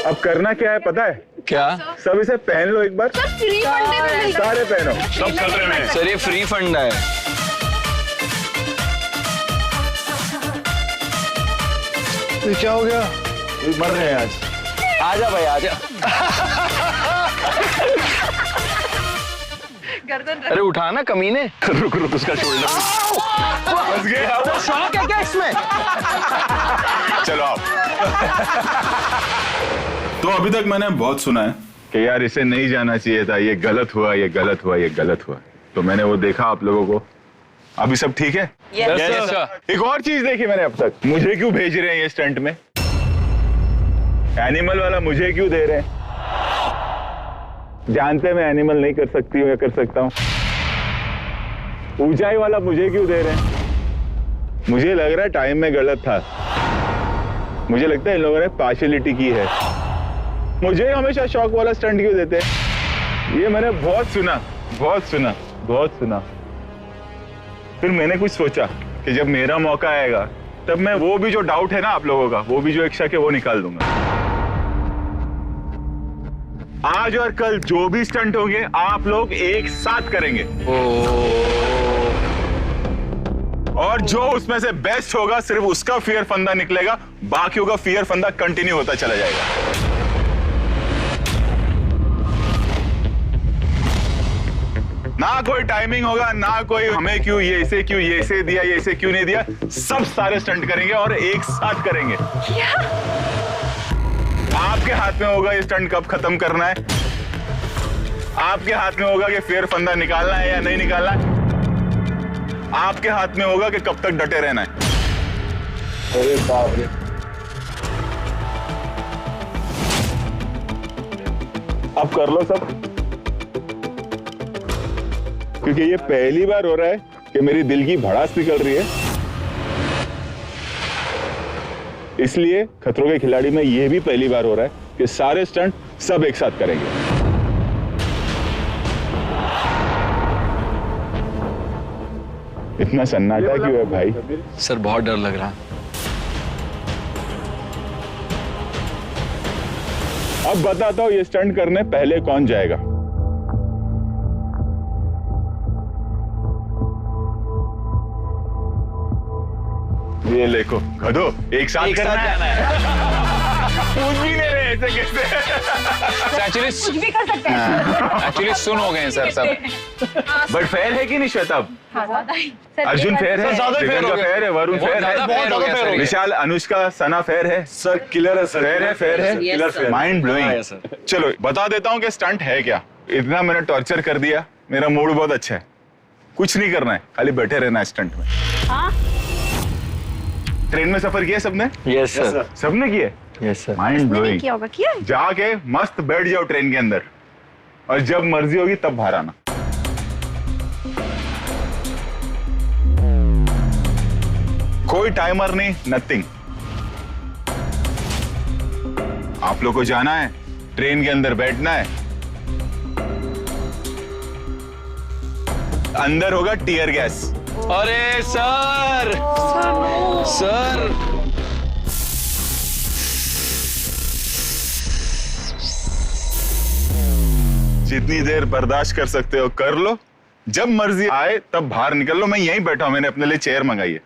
अब करना क्या है पता है? क्या? सब इसे पहन लो एक बार, फ्री फंडे में मिलता सारे पहनो। सब खतरे में। सर ये फ्री फंड है। क्या हो गया? मर रहे हैं आज। आजा भाई आजा। गर्दन रख। अरे उठा ना कमीने। रुक रुक उसका शोल्डर फंस गया। शौक है क्या इसमें? चलो आओ। तो अभी तक मैंने बहुत सुना है कि यार इसे नहीं जाना चाहिए था, ये गलत हुआ, ये गलत हुआ, ये गलत हुआ। तो मैंने वो देखा आप लोगों को, अभी सब ठीक है? Yes, sir. एक और चीज देखी मैंने अब तक, मुझे क्यों भेज रहे हैं ये स्टंट में? एनिमल वाला मुझे क्यों दे रहे हैं? जानते मैं एनिमल नहीं कर सकती हूँ या कर सकता हूँ। ऊंचाई वाला मुझे क्यों दे रहे हैं? मुझे लग रहा है टाइम में गलत था। मुझे लगता है इन लोगों ने पार्शियलिटी की है। मुझे हमेशा शौक वाला स्टंट क्यों देते हैं? ये मैंने बहुत सुना, बहुत सुना, बहुत सुना। फिर मैंने कुछ सोचा कि जब मेरा मौका आएगा तब मैं वो भी जो डाउट है ना आप लोगों का, वो भी जो एक शक है वो निकाल दूंगा। आज और कल जो भी स्टंट होंगे आप लोग एक साथ करेंगे और जो उसमें से बेस्ट होगा सिर्फ उसका फियर फंदा निकलेगा, बाकियों का फियर फंदा कंटिन्यू होता चला जाएगा। ना कोई टाइमिंग होगा, ना कोई हमें क्यों ये इसे दिया, ये इसे क्यों नहीं दिया। सब सारे स्टंट करेंगे और एक साथ करेंगे। आपके हाथ में होगा ये स्टंट कब खत्म करना है। आपके हाथ में होगा कि फेयर फंदा निकालना है या नहीं निकालना है। आपके हाथ में होगा कि कब तक डटे रहना है। अरे बाप रे, अब कर लो सब, क्योंकि ये पहली बार हो रहा है कि मेरी दिल की भड़ास निकल रही है। इसलिए खतरों के खिलाड़ी में ये भी पहली बार हो रहा है कि सारे स्टंट सब एक साथ करेंगे। इतना सन्नाटा क्यों है भाई? सर बहुत डर लग रहा। अब बताता हूं ये स्टंट करने पहले कौन जाएगा। ये देखो गधो, एक साथ करना है। पूछ भी नहीं रहे ऐसे कैसे? कुछ भी कर सकते हैं। एक्चुअली सुन हो गए हैं सर सब। बट फेयर है कि नहीं श्वेता? अर्जुन फेयर है, ज्यादा फेयर हो गया। फेयर है, वरुण फेयर है, विशाल, अनुष्का, सना फेयर है। सर किलर है सर। फेयर है, किलर फेयर। Mind blowing. चलो बता देता हूँ कि स्टंट है क्या। इतना मैंने टॉर्चर कर दिया, मेरा मूड बहुत अच्छा है। कुछ नहीं करना है, खाली बैठे रहना है स्टंट में। ट्रेन में सफर किया सबने? Yes sir. सबने किया? Yes sir. Mind blowing. क्या होगा किया? जाके मस्त बैठ जाओ ट्रेन के अंदर और जब मर्जी होगी तब बाहर आना। कोई टाइमर नहीं, नथिंग। आप लोग को जाना है, ट्रेन के अंदर बैठना है। अंदर होगा टीयर गैस। अरे सर सर जितनी देर बर्दाश्त कर सकते हो कर लो, जब मर्जी आए तब बाहर निकल लो। मैं यहीं बैठा हूं, मैंने अपने लिए चेयर मंगाई है।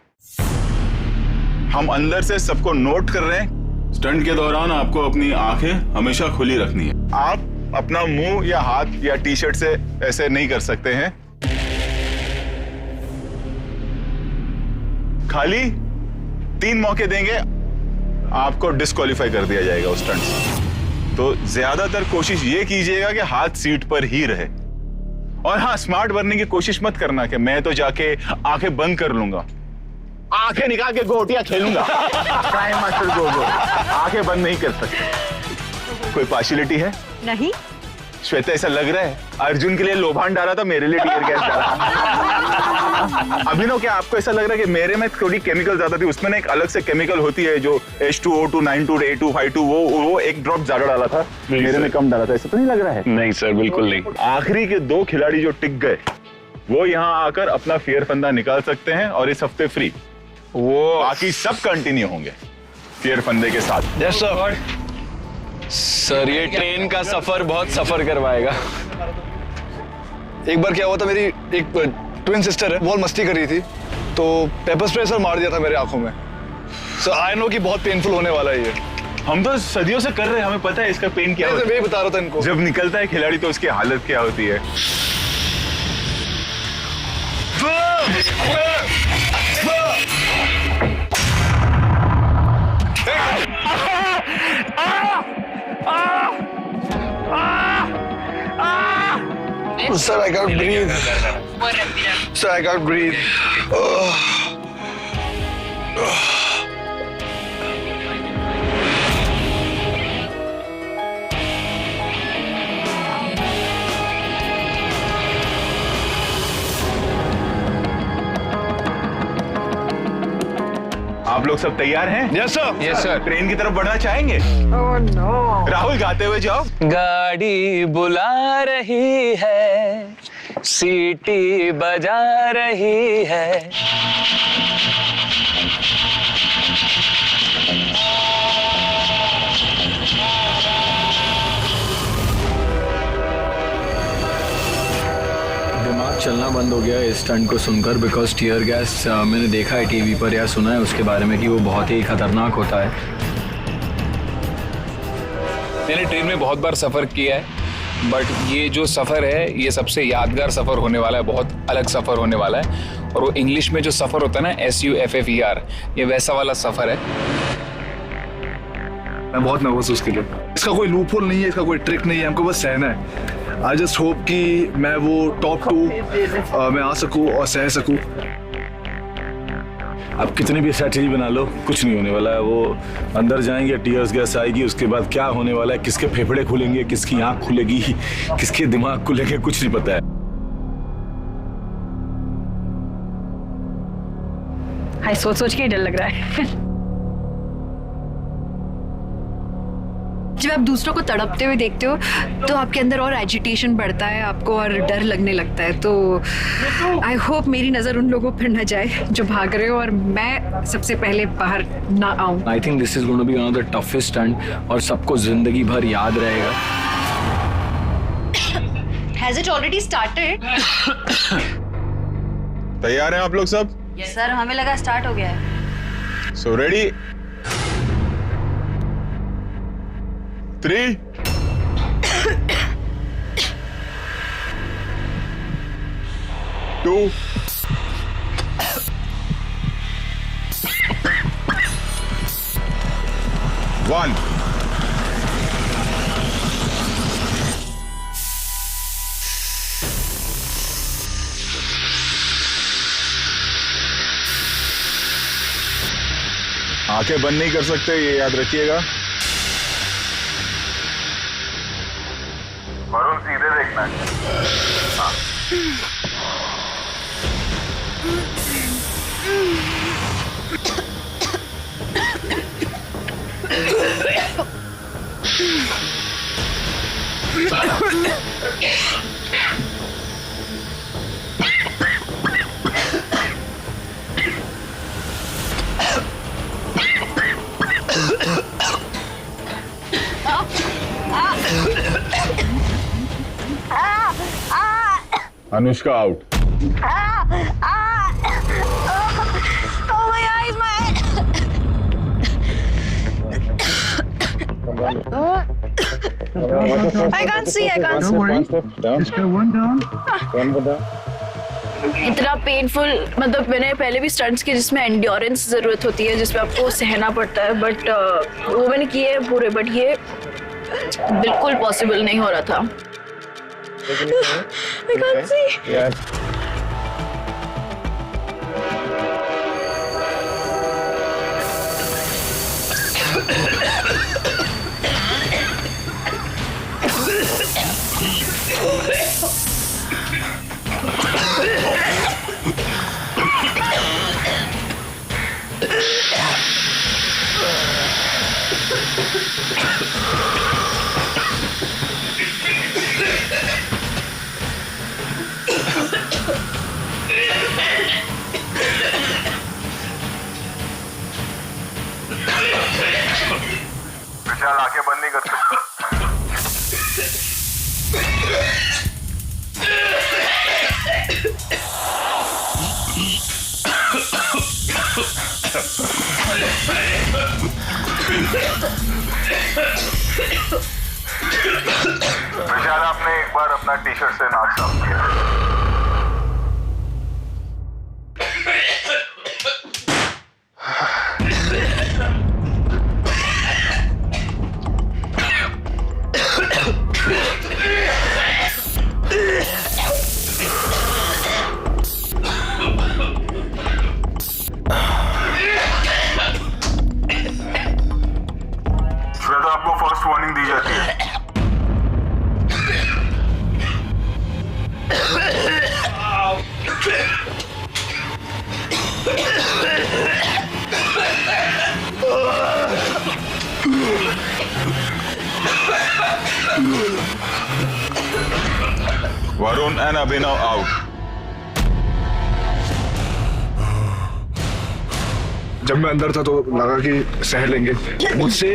हम अंदर से सबको नोट कर रहे हैं। स्टंट के दौरान आपको अपनी आंखें हमेशा खुली रखनी है। आप अपना मुंह या हाथ या टी शर्ट से ऐसे नहीं कर सकते हैं। खाली 3 मौके देंगे, आपको डिस्क्वालीफाई कर दिया जाएगा उस स्टंट से। तो ज्यादातर कोशिश ये कीजिएगा कि हाथ सीट पर ही रहे। और हाँ, स्मार्ट बनने की कोशिश मत करना कि मैं तो जाके आंखें बंद कर लूंगा, आंखें निकाल के गोटियां खेलूंगा। प्राइम मास्टर गो आंखें बंद नहीं कर सकते। कोई पार्शियलिटी है? नहीं। श्वेता ऐसा लग रहा है अर्जुन के लिए लोभान डाला था, मेरे लिए टीयर गैस डाला। अभिनव, क्या आपको ऐसा लग रहा है कि मेरे में थोड़ी केमिकल ज्यादा थी, उसमें ना एक अलग से केमिकल होती है जो H2O2 92A252, वो एक ड्रॉप ज्यादा डाला था, मेरे में कम डाला था। ऐसा तो नहीं लग रहा है? नहीं सर, बिल्कुल नहीं। आखिरी के 2 खिलाड़ी जो टिक गए वो यहाँ आकर अपना फेयर फंदा निकाल सकते हैं और इस हफ्ते फ्री। वो बाकी सब कंटिन्यू होंगे फेयर फंदे के साथ। Yes sir. सर ये ट्रेन का सफर बहुत सफर करवाएगा। एक बार क्या हुआ था, मेरी एक ट्विन सिस्टर है, बहुत मस्ती कर रही थी, तो पेपर स्प्रे सर मार दिया था मेरे आंखों में। सर आई नो कि बहुत पेनफुल होने वाला है ये। हम तो सदियों से कर रहे हैं, हमें पता है इसका पेन क्या होता है। मैं बता रहा था इनको। जब निकलता है खिलाड़ी तो उसकी हालत क्या होती है। Sir, I can't breathe. Sir, I can't breathe. आप लोग सब तैयार हैं? Yes sir, yes sir. Train की तरफ बढ़ना चाहेंगे? Oh no. राहुल गाते हुए जाओ। गाड़ी बुला रही है, सीटी बजा रही है। दिमाग चलना बंद हो गया इस स्टंट को सुनकर, बिकॉज टीयर गैस मैंने देखा है टीवी पर या सुना है उसके बारे में कि वो बहुत ही खतरनाक होता है। मैंने ट्रेन में बहुत बार सफ़र किया है, बट ये जो सफ़र है ये सबसे यादगार सफ़र होने वाला है, बहुत अलग सफ़र होने वाला है। और वो इंग्लिश में जो सफ़र होता है ना, SUFFER, ये वैसा वाला सफ़र है। मैं बहुत नर्वस हूँ उसके लिए। इसका कोई लूप होल नहीं है, इसका कोई ट्रिक नहीं है, हमको बस सहना है। आई जस्ट होप कि मैं वो टॉप 2 में आ सकूँ और सह सकूँ। अब कितनी भी स्ट्रैटेजी बना लो, कुछ नहीं होने वाला है। वो अंदर जाएंगे, टीयर्स गैस आएगी, उसके बाद क्या होने वाला है, किसके फेफड़े खुलेंगे, किसकी आंख खुलेगी, किसके दिमाग खुलेंगे, कुछ नहीं पता है। हाय, सोच के ही डर लग रहा है। जब आप दूसरों को तड़पते हुए देखते हो तो आपके अंदर और एजिटेशन बढ़ता है आपको और डर लगने लगता है। तो आई होप मेरी नज़र उन लोगों पर न जाए जो भाग रहे हो और मैं सबसे पहले बाहर ना आऊं। I think this is going to be one of the toughest stunt और सबको जिंदगी भर याद रहेगा। Has it already started? तैयार हैं आप लोग सब? सर, हमें लगा स्टार्ट हो गया है। So ready? 3 2 1 आंखें बंद नहीं कर सकते, ये याद रखिएगा। वरुण, सीधे देखना है। हाँ। Anushka out. I can't see. इतना पेनफुल, मतलब मैंने पहले भी स्टंट्स किए जिसमें एंड्योरेंस जरूरत होती है, जिसमें आपको सहना पड़ता है, बट वो मैंने किए हैं पूरे, बट ये बिल्कुल पॉसिबल नहीं हो रहा था। I can't see. विशाल, आंखें बंद नहीं कर सकते। विशाल, आपने एक बार अपना टी-शर्ट से नाक साफ किया। Varun and Abhinav out. जब मैं अंदर था तो लगा कि सह लेंगे, मुझसे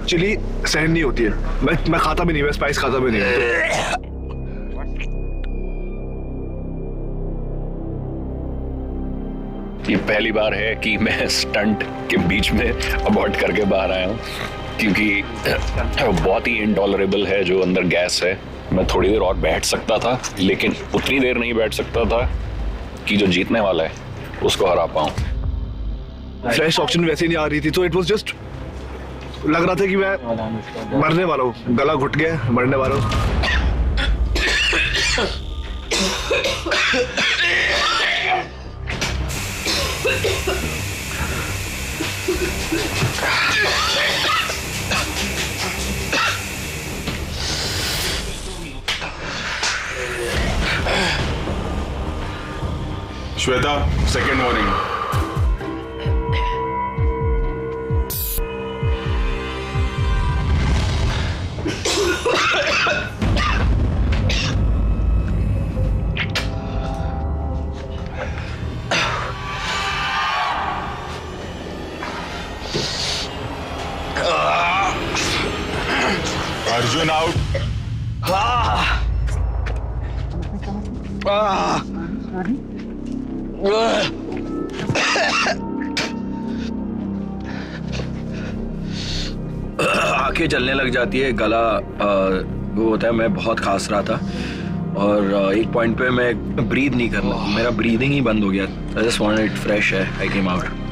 चिली सहन नहीं होती है। मैं खाता भी नहीं, मैं स्पाइस खाता भी नहीं। ये पहली बार है कि मैं स्टंट के बीच में अबॉर्ट करके बाहर आया हूँ, क्योंकि बहुत ही इंटॉलरेबल है जो अंदर गैस है। मैं थोड़ी देर और बैठ सकता था, लेकिन उतनी देर नहीं बैठ सकता था कि जो जीतने वाला है उसको हरा पाऊं। फ्रेश ऑक्सीजन वैसे ही नहीं आ रही थी, तो इट वाज जस्ट लग रहा था कि मैं मरने वाला हूँ, गला घुट गया, मरने वाला हूँ। Shweta, second warning. Arjun out. आंखें जलने लग जाती है, गला वो होता है। मैं बहुत खांस रहा था और एक पॉइंट पे मैं ब्रीद नहीं करना, मेरा ब्रीदिंग ही बंद हो गया। I just wanted it fresh है। I came out.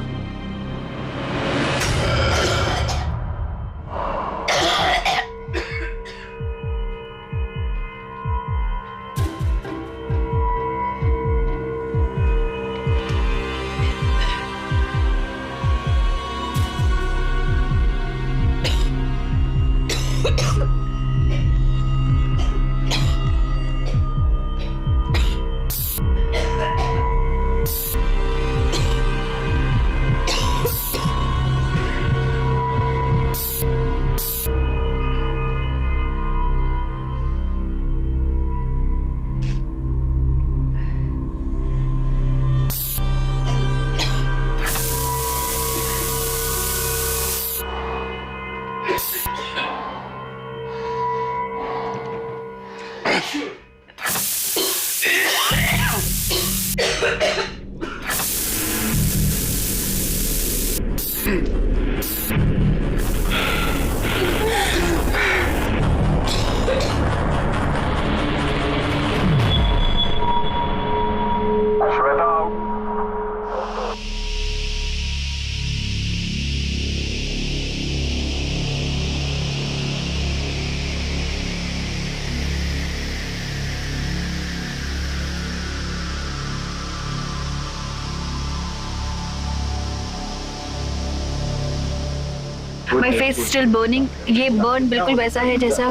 My face still burning. ये बर्न बिल्कुल वैसा है जैसा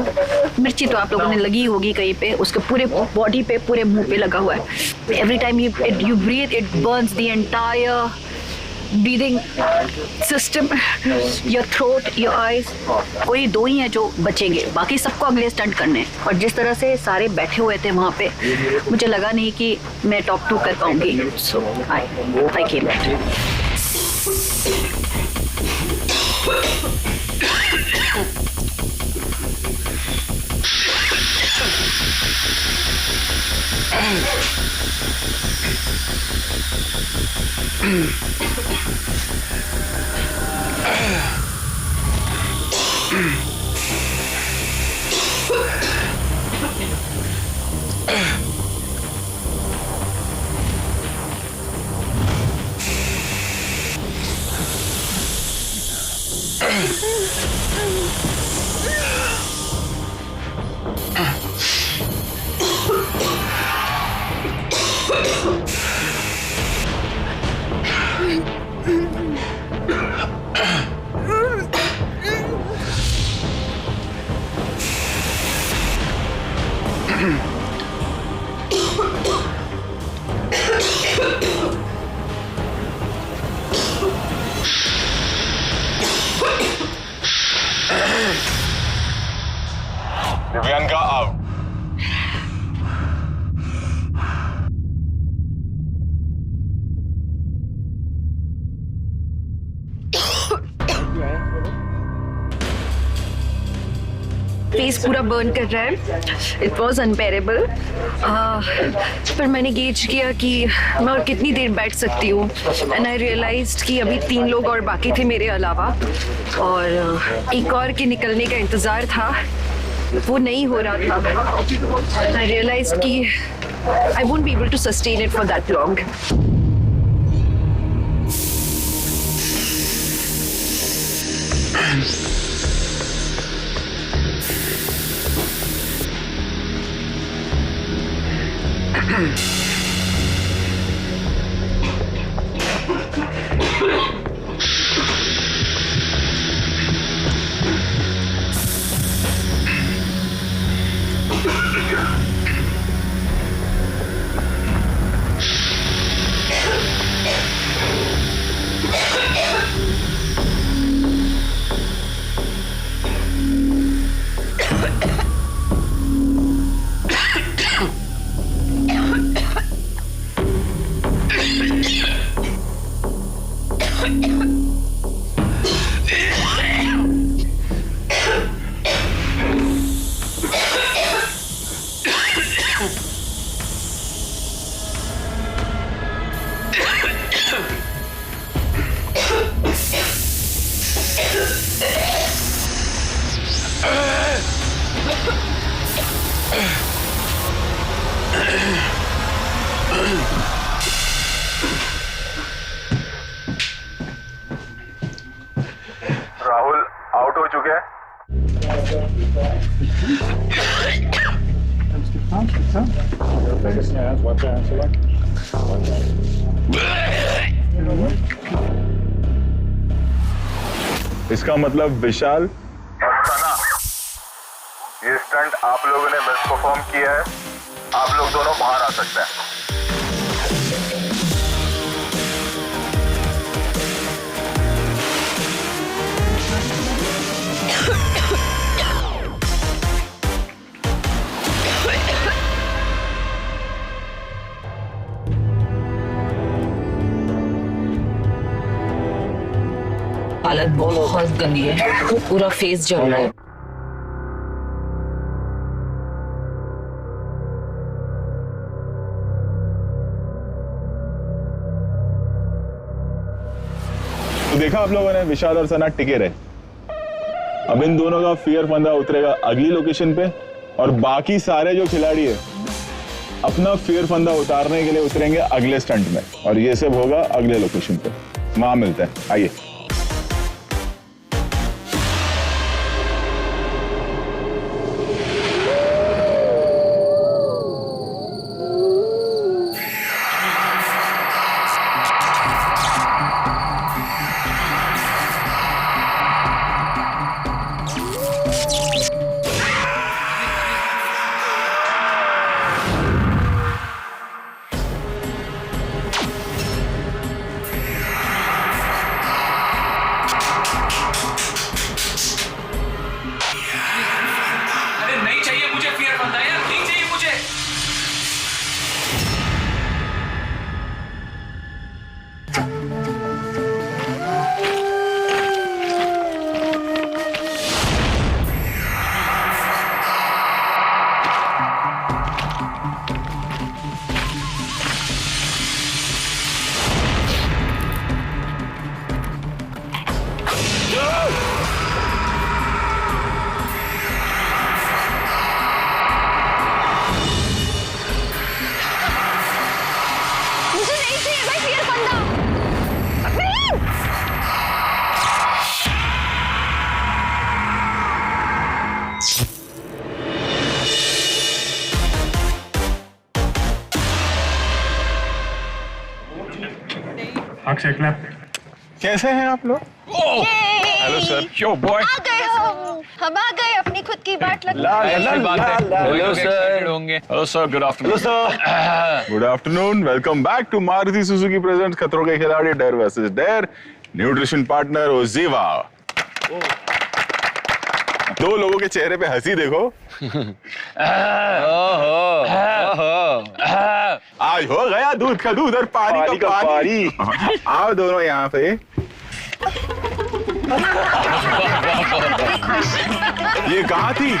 मिर्ची तो आप लोगों ने लगी होगी कहीं पे, उसके पूरे बॉडी पे, पूरे मुंह पे लगा हुआ है। Every time you breathe it burns the entire breathing system, your throat, your eyes. कोई दो ही हैं जो बचेंगे, बाकी सबको अगले स्टंट करने हैं। और जिस तरह से सारे बैठे हुए थे वहाँ पे, मुझे लगा नहीं कि मैं टॉप 2 कर पाऊंगी। सो आई केम बैक। फेस पूरा बर्न कर रहा है. It was unbearable. पर मैंने गेज किया कि मैं और कितनी देर बैठ सकती हूँ. एंड आई रियलाइज्ड कि अभी 3 लोग और बाकी थे मेरे अलावा, और एक और के निकलने का इंतज़ार था, वो नहीं हो रहा था. आई रियलाइज्ड कि I won't be able to sustain it for that long. Rahul out हो चुके हैं. इसका मतलब विशाल और सना, ये स्टंट आप लोगों ने बेस्ट परफॉर्म किया है. आप लोग दोनों बाहर आ सकते हैं. हालत बहुत गंदी है, पूरा फेस जल रहा है. तो देखा आप लोगों ने, विशाल और सना टिके रहे. अब इन दोनों का फियर फंदा उतरेगा अगली लोकेशन पे, और बाकी सारे जो खिलाड़ी है अपना फियर फंदा उतारने के लिए उतरेंगे अगले स्टंट में, और ये सब होगा अगले लोकेशन पे. वहां मिलते हैं, आइए. अक्षय क्लैप. कैसे हैं आप लोग? Hello sir. यो बॉय, आ गए हम आ गए अपनी खुद की बात लग. Hello sir. Hello sir, good afternoon. Good afternoon. Welcome back to Maruti Suzuki presents Khatron के Khiladi dare versus dare. Nutrition partner Oziva. दो लोगों के चेहरे पे हंसी देखो. आज हो गया दूध का दूध और पानी का पानी. आओ दोनों यहाँ पे. ये कहाँ थी?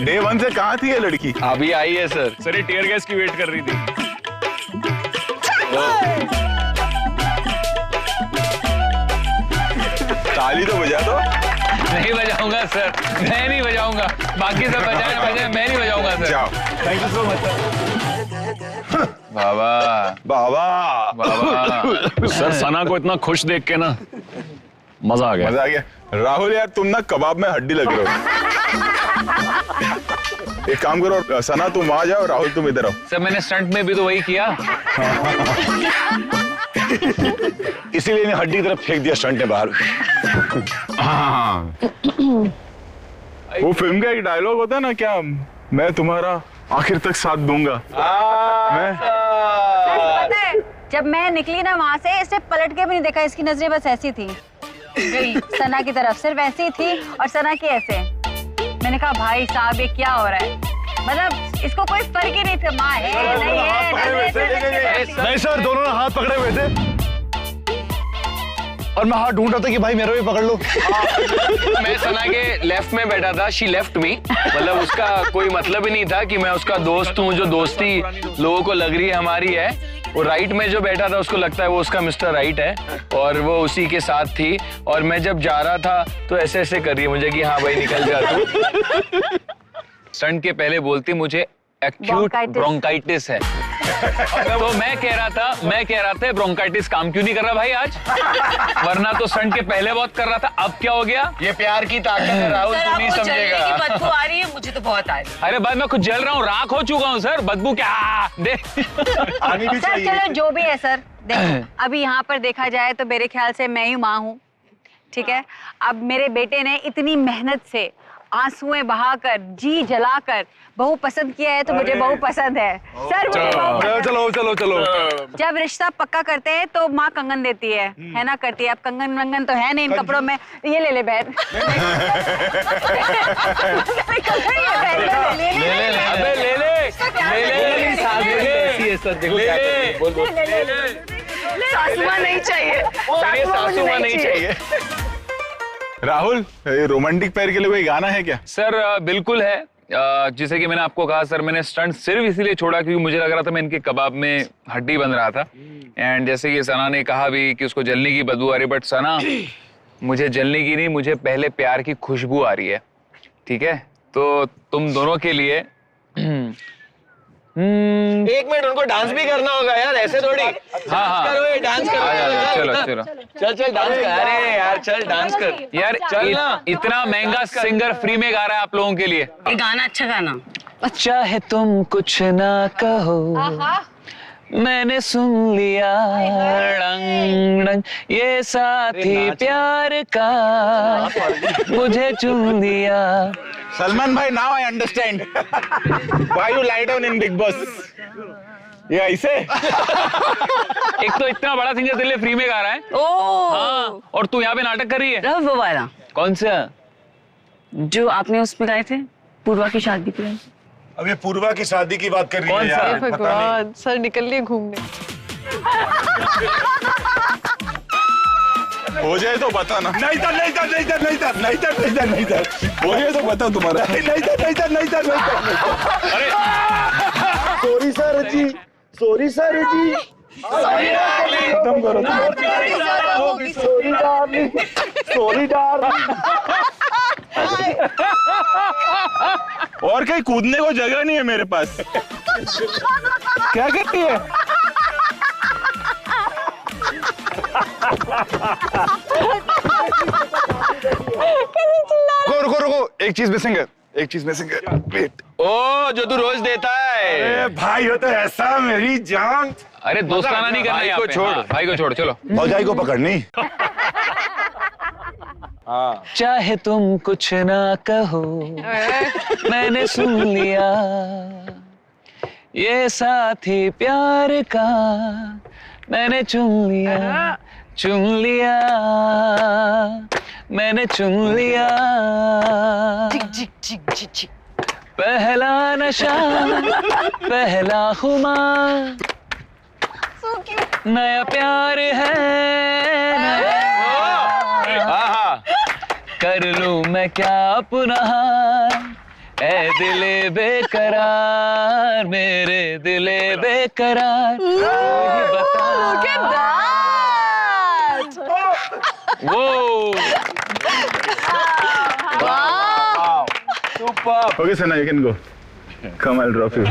डे 1 से कहाँ थी ये लड़की? अभी आई है सर। सर ये टीयर गैस की वेट कर रही थी। ताली तो बजा दो। नहीं बजाऊंगा सर, मैं नहीं बजाऊंगा। बाकी सब बजाए, मैं नहीं बजाऊंगा सर। जाओ। Thank you so much. बाबा बाबा बाबा सर सना को इतना खुश देख के ना मजा आ गया। मजा आ गया। राहुल यार तुम ना कबाब में हड्डी लग रहे हो। एक काम करो सना तुम वहां जाओ, राहुल तुम इधर आओ। सर मैंने स्टंट में भी तो वही किया। इसीलिए इन्हें हड्डी की तरफ फेंक दिया स्टंट ने बाहर। हाँ। वो फिल्म का एक डायलॉग होता है ना, क्या मैं तुम्हारा आखिर तक साथ दूंगा। मैं पता है जब मैं निकली ना वहाँ से, इसने पलट के भी नहीं देखा, इसकी नजरें बस ऐसी थी गई सना की तरफ, सिर्फ ऐसी थी और सना की ऐसे। मैंने कहा भाई साहब ये क्या हो रहा है, मतलब इसको कोई फर्क ही नहीं था, माँ है नहीं है। नहीं सर, दोनों ने हाथ पकड़े हुए थे और मैं हाथ ढूंढ रहा था कि भाई मेरा भी पकड़ लो। मैं सना के लेफ्ट में बैठा था, शी लेफ्ट मी, मतलब उसका कोई मतलब ही नहीं था कि मैं उसका दोस्त हूँ। जो दोस्ती लोगों को लग रही है हमारी है, वो राइट में जो बैठा था उसको लगता है वो उसका मिस्टर राइट है और वो उसी के साथ थी। और मैं जब जा रहा था तो ऐसे ऐसे कर रही है मुझे कि हाँ भाई निकल जा तू। स्टंट के पहले बोलती मुझे एक्यूट ब्रोंकाइटिस है। तो मैं कह रहा था ब्रोंकाइटिस काम क्यों नहीं कर रहा भाई आज, वरना तो स्टंट के पहले बहुत कर रहा था। अब क्या हो गया? ये प्यार की ताकत है राहुल, तू नहीं समझेगा। बदबू आ रही है, मुझे तो बहुत आ रही है। अरे भाई मैं खुद जल रहा हूँ, राख हो चुका हूँ सर। बदबू क्या दे। सर चलो जो भी है सर, देखो अभी यहाँ पर देखा जाए तो मेरे ख्याल से मैं ही माँ हूँ, ठीक है। अब मेरे बेटे ने इतनी मेहनत से आंसुएं बहाकर जी जलाकर बहू पसंद किया है तो मुझे बहू पसंद है सर, मुझे बहू पसंद। चलो चलो चलो। जब रिश्ता पक्का करते हैं तो माँ कंगन देती है ना, करती है। अब कंगन वंगन तो है नहीं इन कपड़ों में, ये ले ले बहन। सासुमा नहीं चाहिए, सासुमा नहीं चाहिए। राहुल रोमांटिक पैर के लिए कोई गाना है क्या? सर बिल्कुल है। जैसे कि मैंने आपको कहा सर, मैंने स्टंट सिर्फ इसीलिए छोड़ा क्योंकि मुझे लग रहा था मैं इनके कबाब में हड्डी बन रहा था। एंड जैसे कि सना ने कहा भी कि उसको जलने की बदबू आ रही, बट सना मुझे जलने की नहीं, मुझे पहले प्यार की खुशबू आ रही है, ठीक है। तो तुम दोनों के लिए एक मिनट, उनको डांस भी करना होगा यार, ऐसे थोड़ी। हाँ करो ये, डांस करो। चलो चलो चल डांस कर। अरे यार चल डांस कर यार, इतना महंगा सिंगर फ्री में गा रहा है आप लोगों के लिए। ये गाना अच्छा गाना। चाहे तुम कुछ ना कहो मैंने सुन लिया, डंग डंग ये साथी प्यार का मुझे चुन लिया। सलमान भाई now I understand why you lie down in big boss. ये ऐसे एक तो इतना बड़ा सिंगर तेरे लिए फ्री में गा रहा है, हाँ, और तू यहाँ पे नाटक कर रही है। वो वाला कौन सा जो आपने उसमें गाए थे, पूर्वा की शादी पे? अब ये पूर्वा की शादी की बात कर रही है यार। भगवान सर निकल लिए घूमने। हो जाए तो बताना। नहीं था नहीं था नहीं था नहीं था नहीं था नहीं था नहीं था। हो जाए तो बता तुम्हारा। नहीं था नहीं था नहीं था नहीं था। अरे सॉरी सर जी, सॉरी सर जी। खत्म करो। Sorry darling, sorry darling. और कहीं कूदने को जगह नहीं है मेरे पास। क्या करती है? रुको रुको, एक चीज मिसिंग है, एक चीज मिसिंग है। वेट। ओ जो तू रोज देता है। अरे भाई हो तो ऐसा मेरी जान। अरे दोस्ताना नहीं करना यहाँ पे। हाँ, भाई को छोड़, चलो भौजाई को पकड़नी। चाहे तुम कुछ ना कहो मैंने सुन लिया, ये साथी प्यार का मैंने चुन लिया, चुन लिया, मैंने चुन लिया। पहला नशा पहला खुमार, नया प्यार है नया। कर लूं मैं क्या अपना, ए दिले बेकरार मेरे दिले बेकरार तू ही बता वो okay Sana, you can go. Come, I will drop you.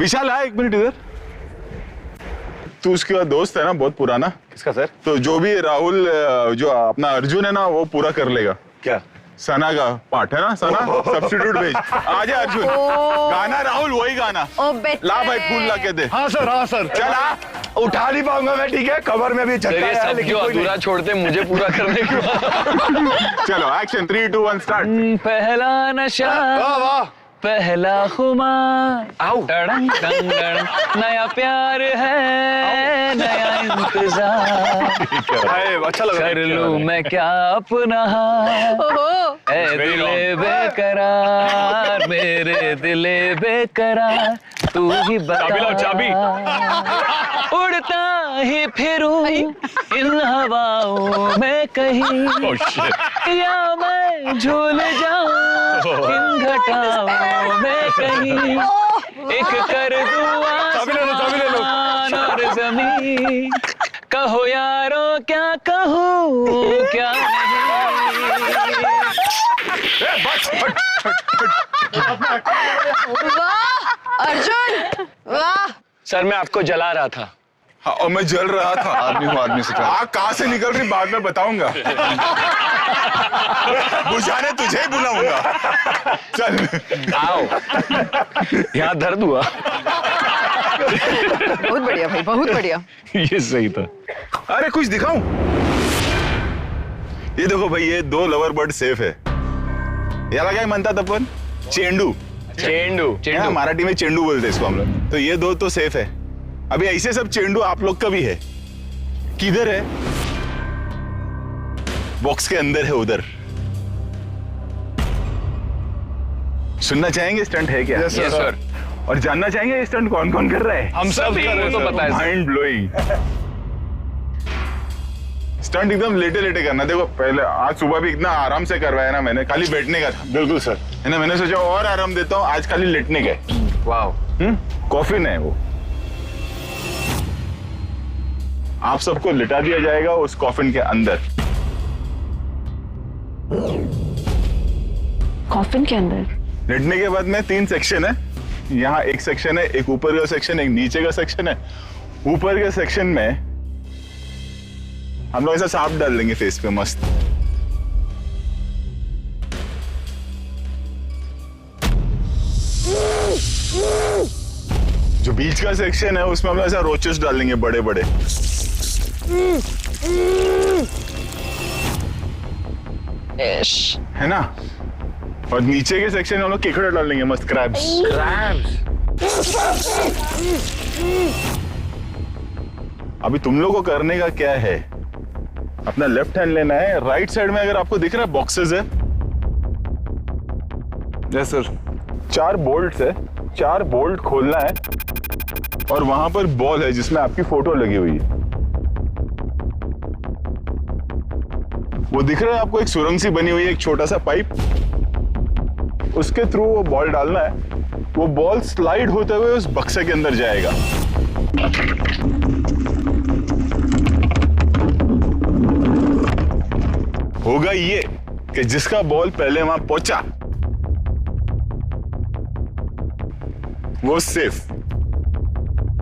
Vishal, आ एक मिनट इधर। तू उसका दोस्त है ना, बहुत पुराना। किसका सर? तो जो भी राहुल, जो अपना अर्जुन है ना, वो पूरा कर लेगा। क्या? सना का पार्ट है ना, सना सब्स्टिट्यूट भेज। आजा अर्जुन, गाना राहुल वही गाना। ला भाई, फूल ला के दे। हाँ सर। चला, उठा नहीं पाऊंगा मैं, ठीक है, कमर में भी झटका है, लेकिन कोई अधूरा छोड़ते मुझे पूरा करने को। चलो एक्शन, 3, 2, 1 स्टार्ट। पहला नशा, वाह पहला खुमार, टड़ंग टंग टंग, नया प्यार है, नया इंतजार, अच्छा लग रहा है। कर लूं मैं क्या अपना हाल, ए दिले बेकरार मेरे दिले बेकरार तू ही बता, चाबी उड़ता ही फिरूं इन हवाओं में कहीं, या मैं झूल जाऊं इन घटाओं में कहीं, एक कर दूं आसमान और जमीन, कहो यारो क्या कहूँ क्या नहीं। वाह अर्जुन, वाह। सर मैं आपको जला रहा था। हाँ, और मैं जल रहा था। आदमी हूँ, आदमी से आग कहाँ से निकल रही बाद में बताऊंगा। बुझाने तुझे ही बुलाऊंगा। चल आओ, यहाँ दर्द हुआ। बहुत बढ़िया भाई, बहुत बढ़िया। ये सही था। अरे कुछ दिखाऊं? ये देखो भाई, ये 2 लवर बर्ड सेफ है। याला काय म्हणतात आपण? चेंडू। चेंडू मराठी में चेंडू बोलते हैं इसको हम लोग। तो ये 2 तो सेफ है। अभी ऐसे सब चेंडू आप लोग का भी है। किधर है? बॉक्स के अंदर है, उधर। सुनना चाहेंगे स्टंट है क्या? Yes sir. और जानना चाहेंगे ये स्टंट कौन कौन कर रहा है? हम सब वो तो पता है। Mind blowing. स्टंट एकदम लेटे लेटे करना। देखो पहले आज सुबह भी इतना आराम से करवाया ना मैंने, खाली बैठने का था। बिल्कुल सर। है ना, मैंने सोचा और आराम देता हूँ, आज खाली लेटने का। वाओ। कॉफिन है वो। आप सबको लिटा दिया जाएगा उस कॉफिन के अंदर। कॉफिन के अंदर लेटने के बाद में 3 सेक्शन है। यहाँ एक सेक्शन है, एक ऊपर का सेक्शन, एक नीचे का सेक्शन है। ऊपर के सेक्शन में हम लोग ऐसा सांप डाल देंगे फेस पे मस्त। जो बीच का सेक्शन है उसमें हम लोग ऐसा रोचेस डाल देंगे बड़े बड़े। है ना। और नीचे के सेक्शन में हम लोग केकड़े डाल देंगे मस्त, क्रैब्स। अभी तुम लोग को करने का क्या है, अपना लेफ्ट हैंड लेना है। राइट साइड में अगर आपको दिख रहा है बॉक्सेस है। Yes sir. 4 बोल्ट्स है, 4 बोल्ट खोलना है और वहां पर बॉल है जिसमें आपकी फोटो लगी हुई है। वो दिख रहा है आपको, एक सुरंग सी बनी हुई है, एक छोटा सा पाइप, उसके थ्रू वो बॉल डालना है। वो बॉल स्लाइड होते हुए उस बक्से के अंदर जाएगा। होगा ये कि जिसका बॉल पहले वहां पहुंचा वो सेफ,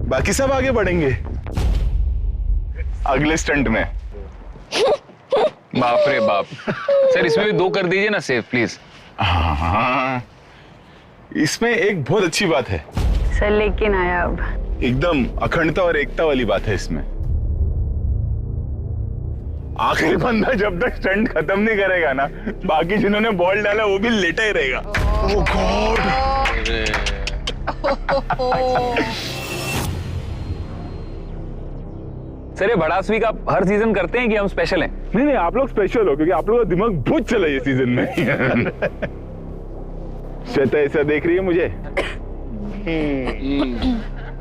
बाकी सब आगे बढ़ेंगे अगले स्टंट में। बाप रे बाप। सर इसमें भी 2 कर दीजिए ना सेफ प्लीज। हाँ, इसमें एक बहुत अच्छी बात है सर, लेकिन आया अब एकदम अखंडता और एकता वाली बात है इसमें। आखिरी बंदा जब तक स्टंट खत्म नहीं करेगा ना, बाकी जिन्होंने बॉल डाला वो भी लेटा ही रहेगा। ओह गॉड। सर ये बड़ा स्वीक आप हर सीजन करते हैं कि हम स्पेशल हैं? नहीं नहीं, आप लोग स्पेशल हो क्योंकि आप लोगों का दिमाग बहुत चला ये सीजन में। श्वेता ऐसा देख रही है मुझे।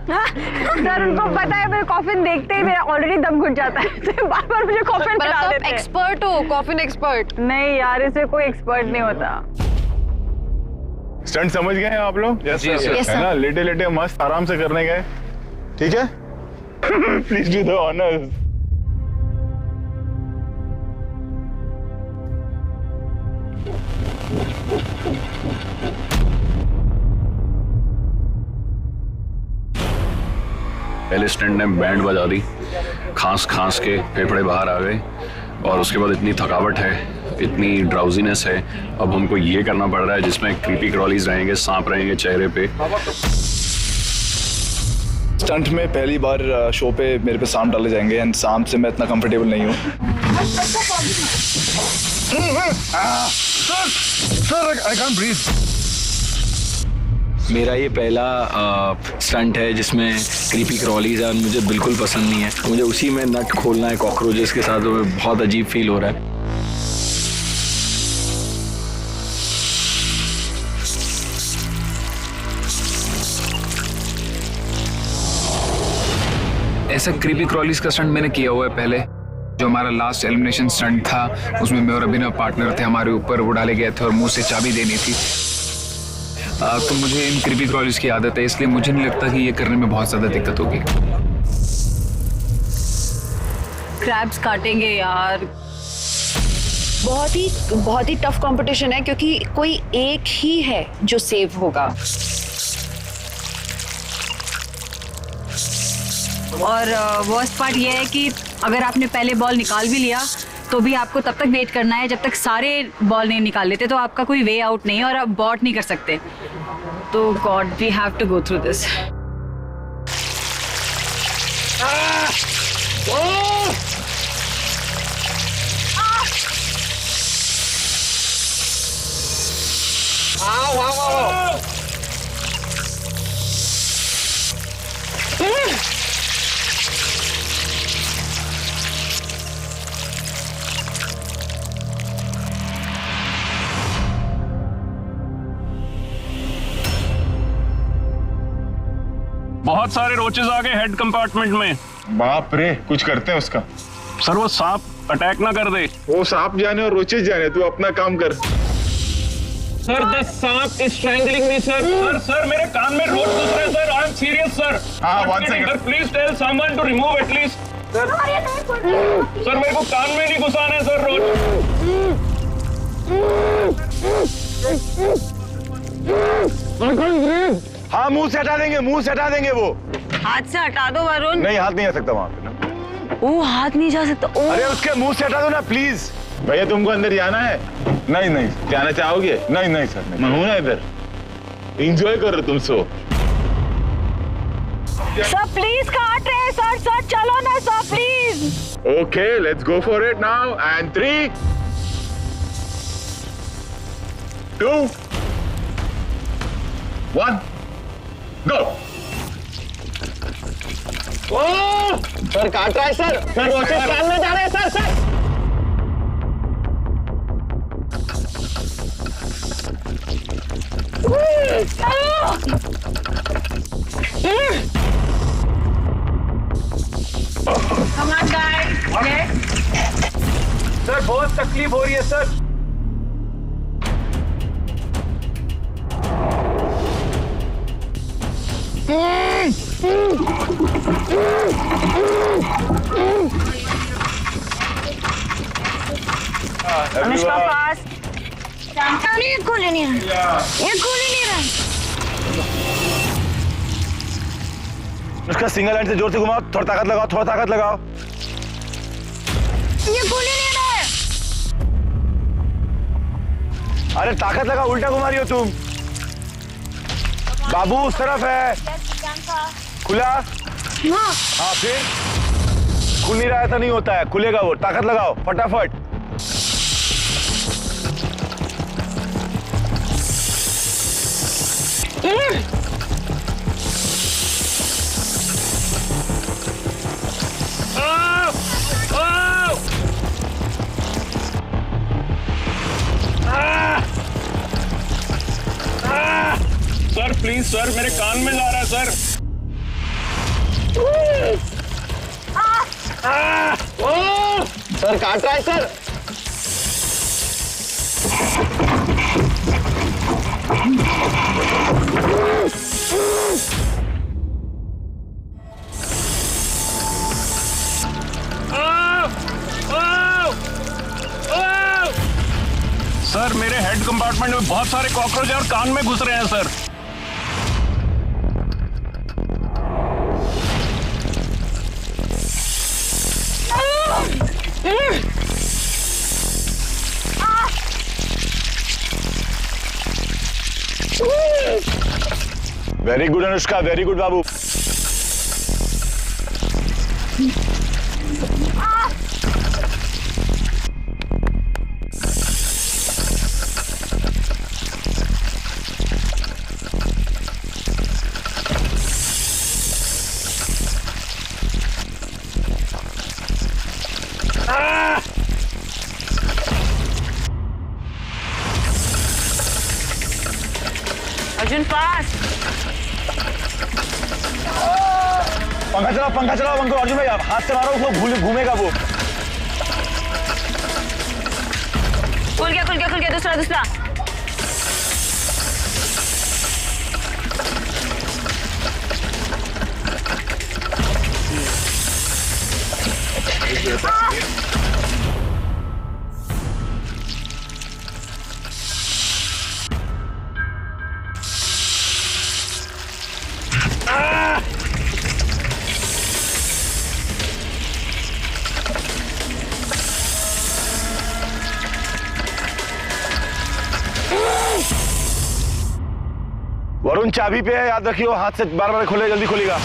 सर उनको पता है मेरे कॉफिन देखते ही मेरा ऑलरेडी दम घुट जाता है, तो बार बार मुझे कॉफिन पर पिला आप देते हैं। एक्सपर्ट हो, कॉफिन एक्सपर्ट। नहीं यार, इसमें कोई एक्सपर्ट नहीं होता। स्टंट समझ गए हैं आप लोग? Yes, sir. Yes, है ना, लेटे लेटे मस्त आराम से करने गए, ठीक है? Please do the honours. पहले स्टंट ने बैंड बजा दी, खांस खांस के फेफड़े बाहर आ गए, और उसके बाद इतनी थकावट है, इतनी ड्राउजीनेस है, अब हमको ये करना पड़ रहा है जिसमें क्रीपी क्रॉलीज रहेंगे, सांप रहेंगे चेहरे पे। स्टंट में पहली बार शो पे मेरे पे सांप डाले जाएंगे एंड सांप से मैं इतना कंफर्टेबल नहीं हूँ। Sir I can't breathe. मेरा ये पहला स्टंट है जिसमें क्रीपी क्रॉलीज है, मुझे बिल्कुल पसंद नहीं है। मुझे उसी में नट खोलना है कॉकरोचेस के साथ, तो बहुत अजीब फील हो रहा है। ऐसा क्रीपी क्रॉलीज का स्टंट मैंने किया हुआ है पहले। जो हमारा लास्ट एलिमिनेशन स्टंट था उसमें मैं और अभिनव पार्टनर थे, हमारे ऊपर वो डाले गए थे और मुंह से चाबी देनी थी। तो मुझे इन क्रीपी क्रॉलीज की आदत है, इसलिए मुझे नहीं लगता कि ये करने में बहुत ज्यादा दिक्कत होगी। क्रैब्स काटेंगे यार। बहुत ही टफ कंपटीशन है क्योंकि कोई एक ही है जो सेव होगा। और वर्स्ट पार्ट ये है कि अगर आपने पहले बॉल निकाल भी लिया तो भी आपको तब तक वेट करना है जब तक सारे बॉल नहीं निकाल लेते, तो आपका कोई वे आउट नहीं है और आप बॉट नहीं कर सकते। तो God we have to go through this. बहुत सारे रोचेस आ गए हेड कंपार्टमेंट में। बाप रे, कुछ करते हैं उसका। सर वो सांप अटैक ना कर दे। वो सांप जाने और रोचेस जाने, तू अपना काम कर। Sir the saanp is strangling me sir. Sir मेरे कान में रोच घुस रहे हैं sir. I am serious sir. हाँ, one second. Please tell someone to remove at least. Sir मेरे को कान में नहीं घुसाना है सर रोच। हाँ, मुंह से हटा देंगे, मुंह से हटा देंगे। वो हाथ से हटा दो वरुण। नहीं, हाथ नहीं आ सकता वहां पे ना। वो हाथ नहीं जा सकता। अरे उसके मुंह से हटा दो ना प्लीज। भैया तुमको अंदर जाना है? नहीं नहीं, जाना चाहोगे? नहीं नहीं सर, मैं हूं ना इधर, एंजॉय कर रहे तुम सो। सर प्लीज काट रहे हैं सर। सर चलो ना sir please. Okay, let's go for it now and 3 2 1 go. Sir काट रहा है सर। सर रोचेस कान में जा रहे हैं सर। सर सर बहुत तकलीफ हो रही है सर। अनुष्का पास। ये गोली नहीं रहा, ये गोली नहीं रहा। उसका सिंगल हैंड से जोर से घुमाओ, थोड़ा ताकत लगाओ, थोड़ा ताकत लगाओ। ये गोली नहीं रहा है। अरे ताकत लगाओ, उल्टा घुमा रही हो तुम। बाबू उस तरफ है, खुला। हाँ फिर खुल नहीं रहा, ऐसा नहीं होता है, खुलेगा वो। ताकत लगाओ फटाफट। सर प्लीज सर, मेरे कान में जा रहा है सर। सर काट रहा है सर। सर मेरे हेड कंपार्टमेंट में बहुत सारे कॉकरोच और कान में घुस रहे हैं sir. Very good Anushka, very good बाबू। अर्जुन पास। पंखा चलाओ अंकुर। अर्जुन भाई आप हाथ से मारो उसको, घूमेगा वो। खुल गया दूसरा। वरुण चाबी पे है, याद रखियो, हाथ से बार खोले, जल्दी खोलेगा।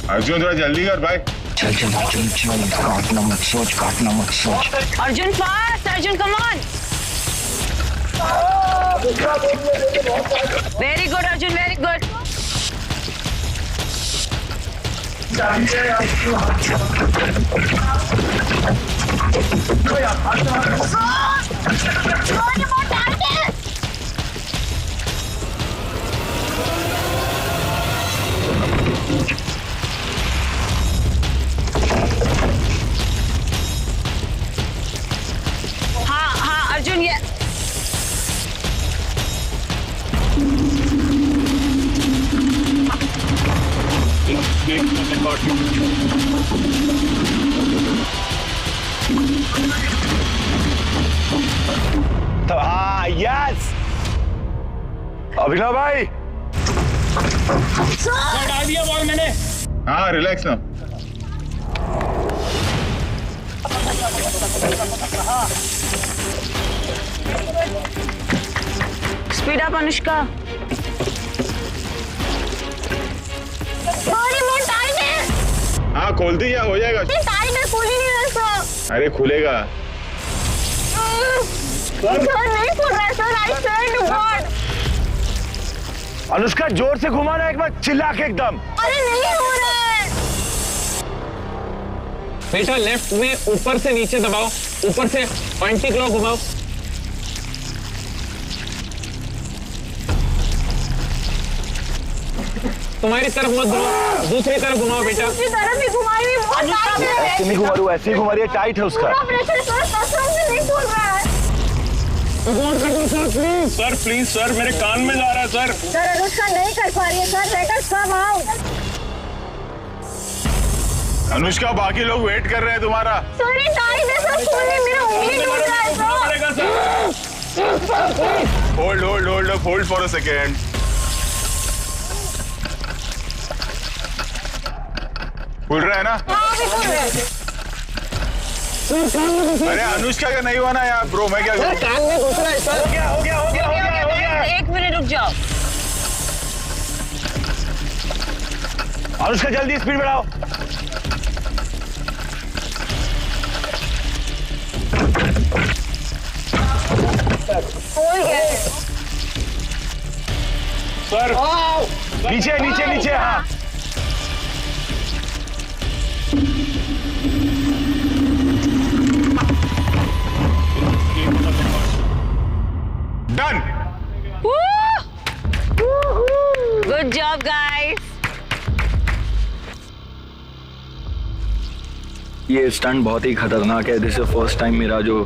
अर्जुन थोड़ा जल्दी कर भाई। चल काटना मत सोच। Arjun fast, Arjun come on. Very good Arjun, very good. हाँ अर्जुन, ये तो हाँ, यस अभिनव भाई। डाल दिया बॉल मैंने। हाँ रिलैक्स ना। Speed up Anushka. हाँ खोल दी, क्या हो जाएगा। खोल ही नहीं रहा। अरे खुलेगा। नहीं खोल रहा sir, I swear to God. Anushka जोर से घुमाना एक बार, चिल्ला के एकदम। अरे नहीं हो रहा है। बेटा लेफ्ट में ऊपर से नीचे दबाओ, ऊपर से एंटी क्लॉक घुमाओ। तुम्हारी तरफ मत घुमाओ, दूसरी तरफ घुमाओ बेटा। दूसरी तरफ भी घुमाई हुई बहुत टाइट है। ऐसे नहीं घुमा रही, ऐसे ही घुमा रही है, टाइट है उसका। पूरा प्रेशर सर कसम से नहीं खोल रहा है। सर प्लीज सर, मेरे कान में जा रहा है सर। सर अनुष्का नहीं कर पा रही है sir, let us come out. Anushka बाकी लोग वेट कर रहे हैं तुम्हारा। सर ये टाइट है सर, खोलने मेरा उंगली टूट रहा है sir. Hold for a second. खुल रहा है ना? अरे अनुष्का का नहीं हुआ ना यार ब्रो, मैं क्या करूं? कान में घुस रहा है सर। हो गया। एक मिनट रुक जाओ। अनुष्का जल्दी स्पीड बढ़ाओ। सर नीचे हाँ। ये स्टंट बहुत ही खतरनाक है। दिस इज फर्स्ट टाइम मेरा जो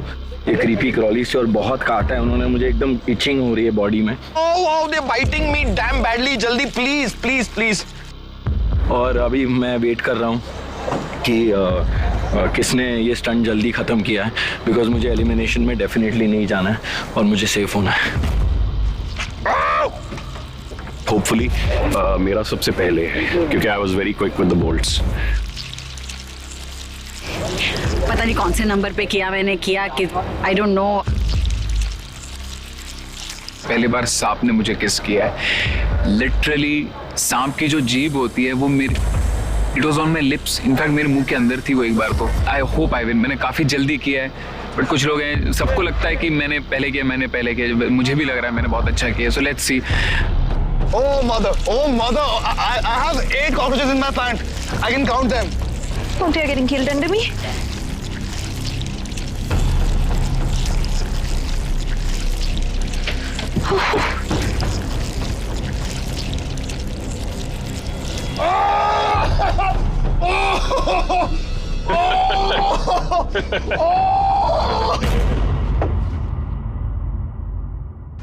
ये क्रीपी क्रॉली से, और बहुत काटा है उन्होंने मुझे, एकदम इचिंग हो रही है बॉडी में। Oh wow, they're biting me damn badly. जल्दी प्लीज प्लीज प्लीज। और अभी मैं वेट कर रहा हूँ कि किसने ये स्टंट जल्दी ख़त्म किया है, बिकॉज मुझे एलिमिनेशन में डेफिनेटली नहीं जाना है और मुझे सेफ होना है। होपफुली मेरा सबसे पहले है, क्योंकि I was very quick with the bolts. पता नहीं कौन से नंबर पे किया मैंने किया कि आई डोंट नो। पहली बार सांप ने मुझे किस किया है। लिटरली सांप की जो जीभ होती है वो मेरी, it was on my lips, in fact मेरे मुंह के अंदर थी वो एक बार को। I hope I win. मैंने काफ़ी जल्दी किया है, बट कुछ लोग हैं, सबको लगता है कि मैंने पहले किया, मुझे भी लग रहा है मैंने बहुत अच्छा किया। So let's see. Oh mother, I have 8 cockroaches in my plant. I can count them. Don't you getting killed under me?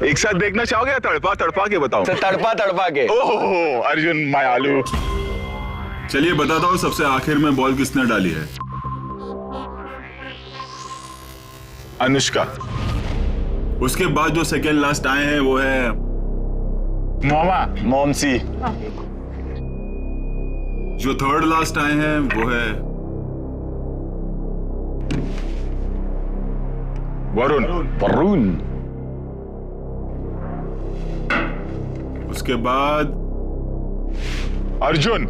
एक साथ देखना चाहोगे या तड़पा तड़पा के बताओ? तड़पा के। ओहो अर्जुन माय आलू। चलिए बताता हूँ, सबसे आखिर में बॉल किसने डाली है? अनुष्का। उसके बाद जो सेकेंड लास्ट आए हैं वो है मोमसी। जो थर्ड लास्ट आए हैं वो है वरुण। उसके बाद अर्जुन।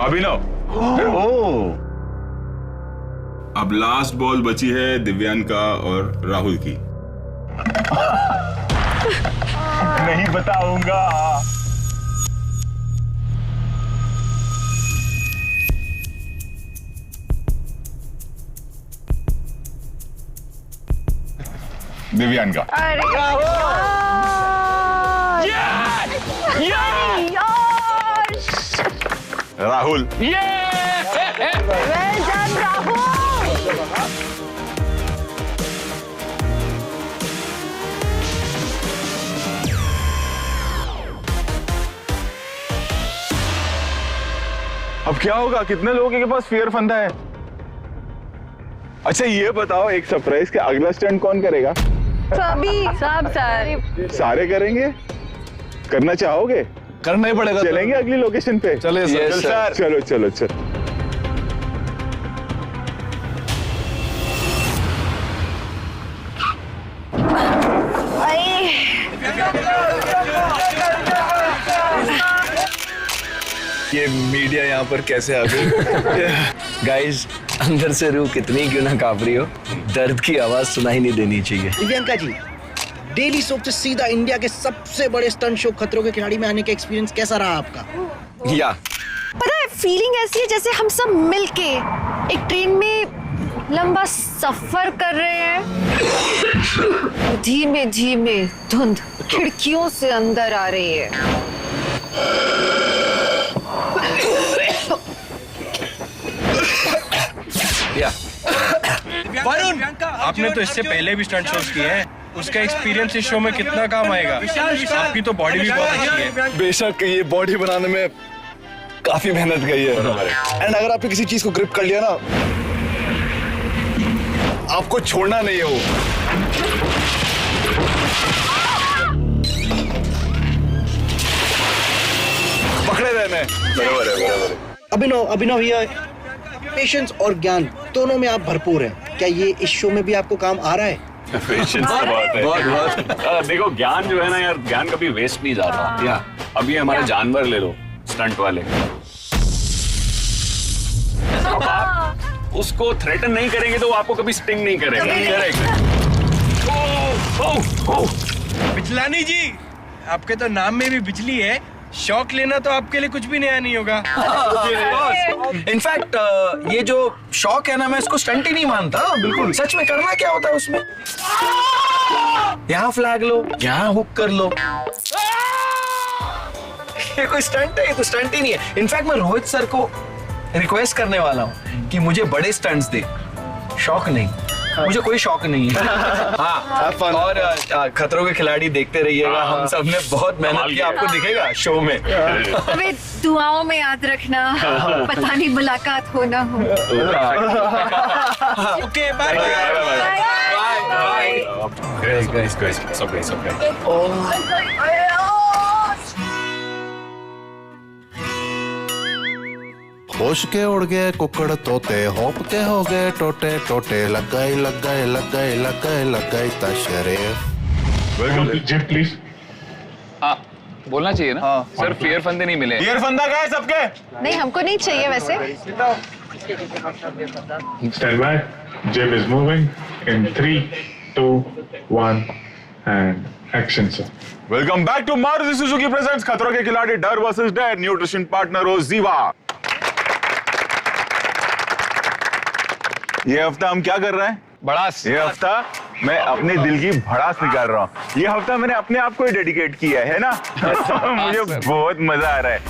अभिनव। अब लास्ट बॉल बची है दिव्यांका और राहुल की। नहीं बताऊंगा। दिव्यांका। राहुल। अब क्या होगा? कितने लोगों के पास फेयर फंदा है? अच्छा ये बताओ, एक सरप्राइज के अगला स्टंट कौन करेगा? सब सारे करेंगे? करना चाहोगे? करना ही पड़ेगा। चलेंगे अगली लोकेशन पे? चले सर। चलो। ये मीडिया यहाँ पर कैसे आ गई? गाइस, अंदर से रूह कितनी क्यों ना कांप रही हो, दर्द की आवाज सुनाई नहीं देनी चाहिए। दिव्यांका जी, डेली सोप से सीधा इंडिया के सबसे बड़े स्टंट शो खतरों के खिलाड़ी में आने का एक्सपीरियंस कैसा रहा आपका? या पता है, फीलिंग ऐसी है जैसे हम सब मिलके एक ट्रेन में लंबा सफर कर रहे हैं। धीमे धीमे धुंध खिड़कियों से अंदर आ रही है। वरुण, आपने तो इससे पहले भी स्टंट शोज किए हैं, उसका एक्सपीरियंस इस शो में कितना काम आएगा? आपकी तो बॉडी भी बहुत अच्छी है। बेशक ये बॉडी बनाने में काफी मेहनत गई है, एंड अगर आपने किसी चीज को ग्रिप कर लिया ना, आपको छोड़ना नहीं है वो। पकड़े रहने। बराबर। अभिनव ये पेशेंस और ज्ञान दोनों में आप भरपूर हैं। क्या ये इस शो में भी आपको काम आ रहा है? पेशेंस तो बहुत है। देखो ज्ञान जो है ना यार, ज्ञान कभी वेस्ट नहीं जाता। अब ये हमारे जानवर ले लो, स्टंट वाले। अब आप उसको थ्रेटन नहीं करेंगे तो वो आपको कभी स्टिंग नहीं करेगा। बिजलानी जी, आपके तो नाम में भी बिजली है, शौक लेना तो आपके लिए कुछ भी नया नहीं होगा। इनफैक्ट ये जो शौक है ना, मैं इसको स्टंट ही नहीं मानता। बिल्कुल सच में करना क्या होता है उसमें? यहाँ फ्लैग लो, यहाँ हुक कर लो। ये कोई स्टंट है? ये तो स्टंट ही नहीं है। इनफैक्ट मैं रोहित सर को रिक्वेस्ट करने वाला हूँ कि मुझे बड़े स्टंट्स दे। शौक नहीं, मुझे कोई शौक नहीं है। हाँ, और खतरों के खिलाड़ी देखते रहिएगा। हम सब ने बहुत मेहनत की, आपको दिखेगा शो में। हमें दुआओं में याद रखना, पता नहीं मुलाकात हो ना हो। ओके बाय होश के उड़ गए कुकड़ तोते, होप के हो गए टोटे टोटे, लग गई तशरीफ। Welcome to gym please. हाँ बोलना चाहिए ना। सर फेयर फंदे नहीं मिले। ईयर फंदा क्या है सबके? नहीं, हमको नहीं चाहिए वैसे। Stand by. Gym is moving in 3, 2, 1 and action sir. Welcome back to Maruti Suzuki presents Khatron के खिलाड़ी डर वर्सेस डर। न्यूट्रिशन पार्टनर हो जीवा। ये हफ्ता हम क्या कर रहे हैं? भड़ास। ये हफ्ता मैं अपने दिल की भड़ास निकाल रहा हूँ। ये हफ्ता मैंने अपने आप को ही डेडिकेट किया है ना। मुझे बहुत मजा आ रहा है।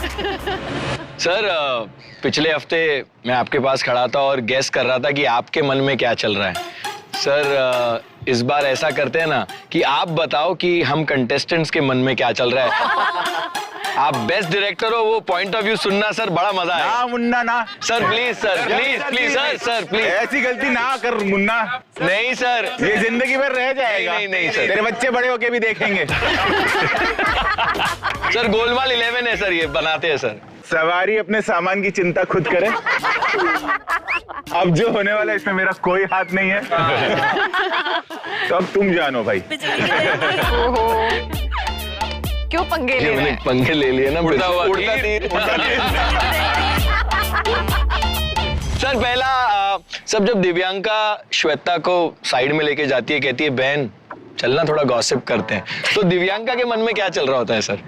सर पिछले हफ्ते मैं आपके पास खड़ा था और गेस कर रहा था कि आपके मन में क्या चल रहा है। सर इस बार ऐसा करते हैं ना कि आप बताओ कि हम कंटेस्टेंट्स के मन में क्या चल रहा है। आप बेस्ट डायरेक्टर हो, वो पॉइंट ऑफ व्यू सुनना सर बड़ा मजा है। ना मुन्ना ना sir please sir, please sir please ऐसी गलती ना कर मुन्ना। नहीं सर, ये जिंदगी भर रह जाएगा। नहीं सर, तेरे बच्चे बड़े होके भी देखेंगे। सर गोलमाल 11 है सर, ये बनाते हैं सर। सवारी अपने सामान की चिंता खुद करे। अब जो होने वाला है इसमें मेरा कोई हाथ नहीं है। तो अब तुम जानो भाई। क्यों पंगे ले रहे हैं? पंगे ले लिए ना। उड़ता तीर। सर पहला सब जब दिव्यांका श्वेता को साइड में लेके जाती है, कहती है बहन चलना थोड़ा गॉसिप करते हैं, तो दिव्यांका के मन में क्या चल रहा होता है सर?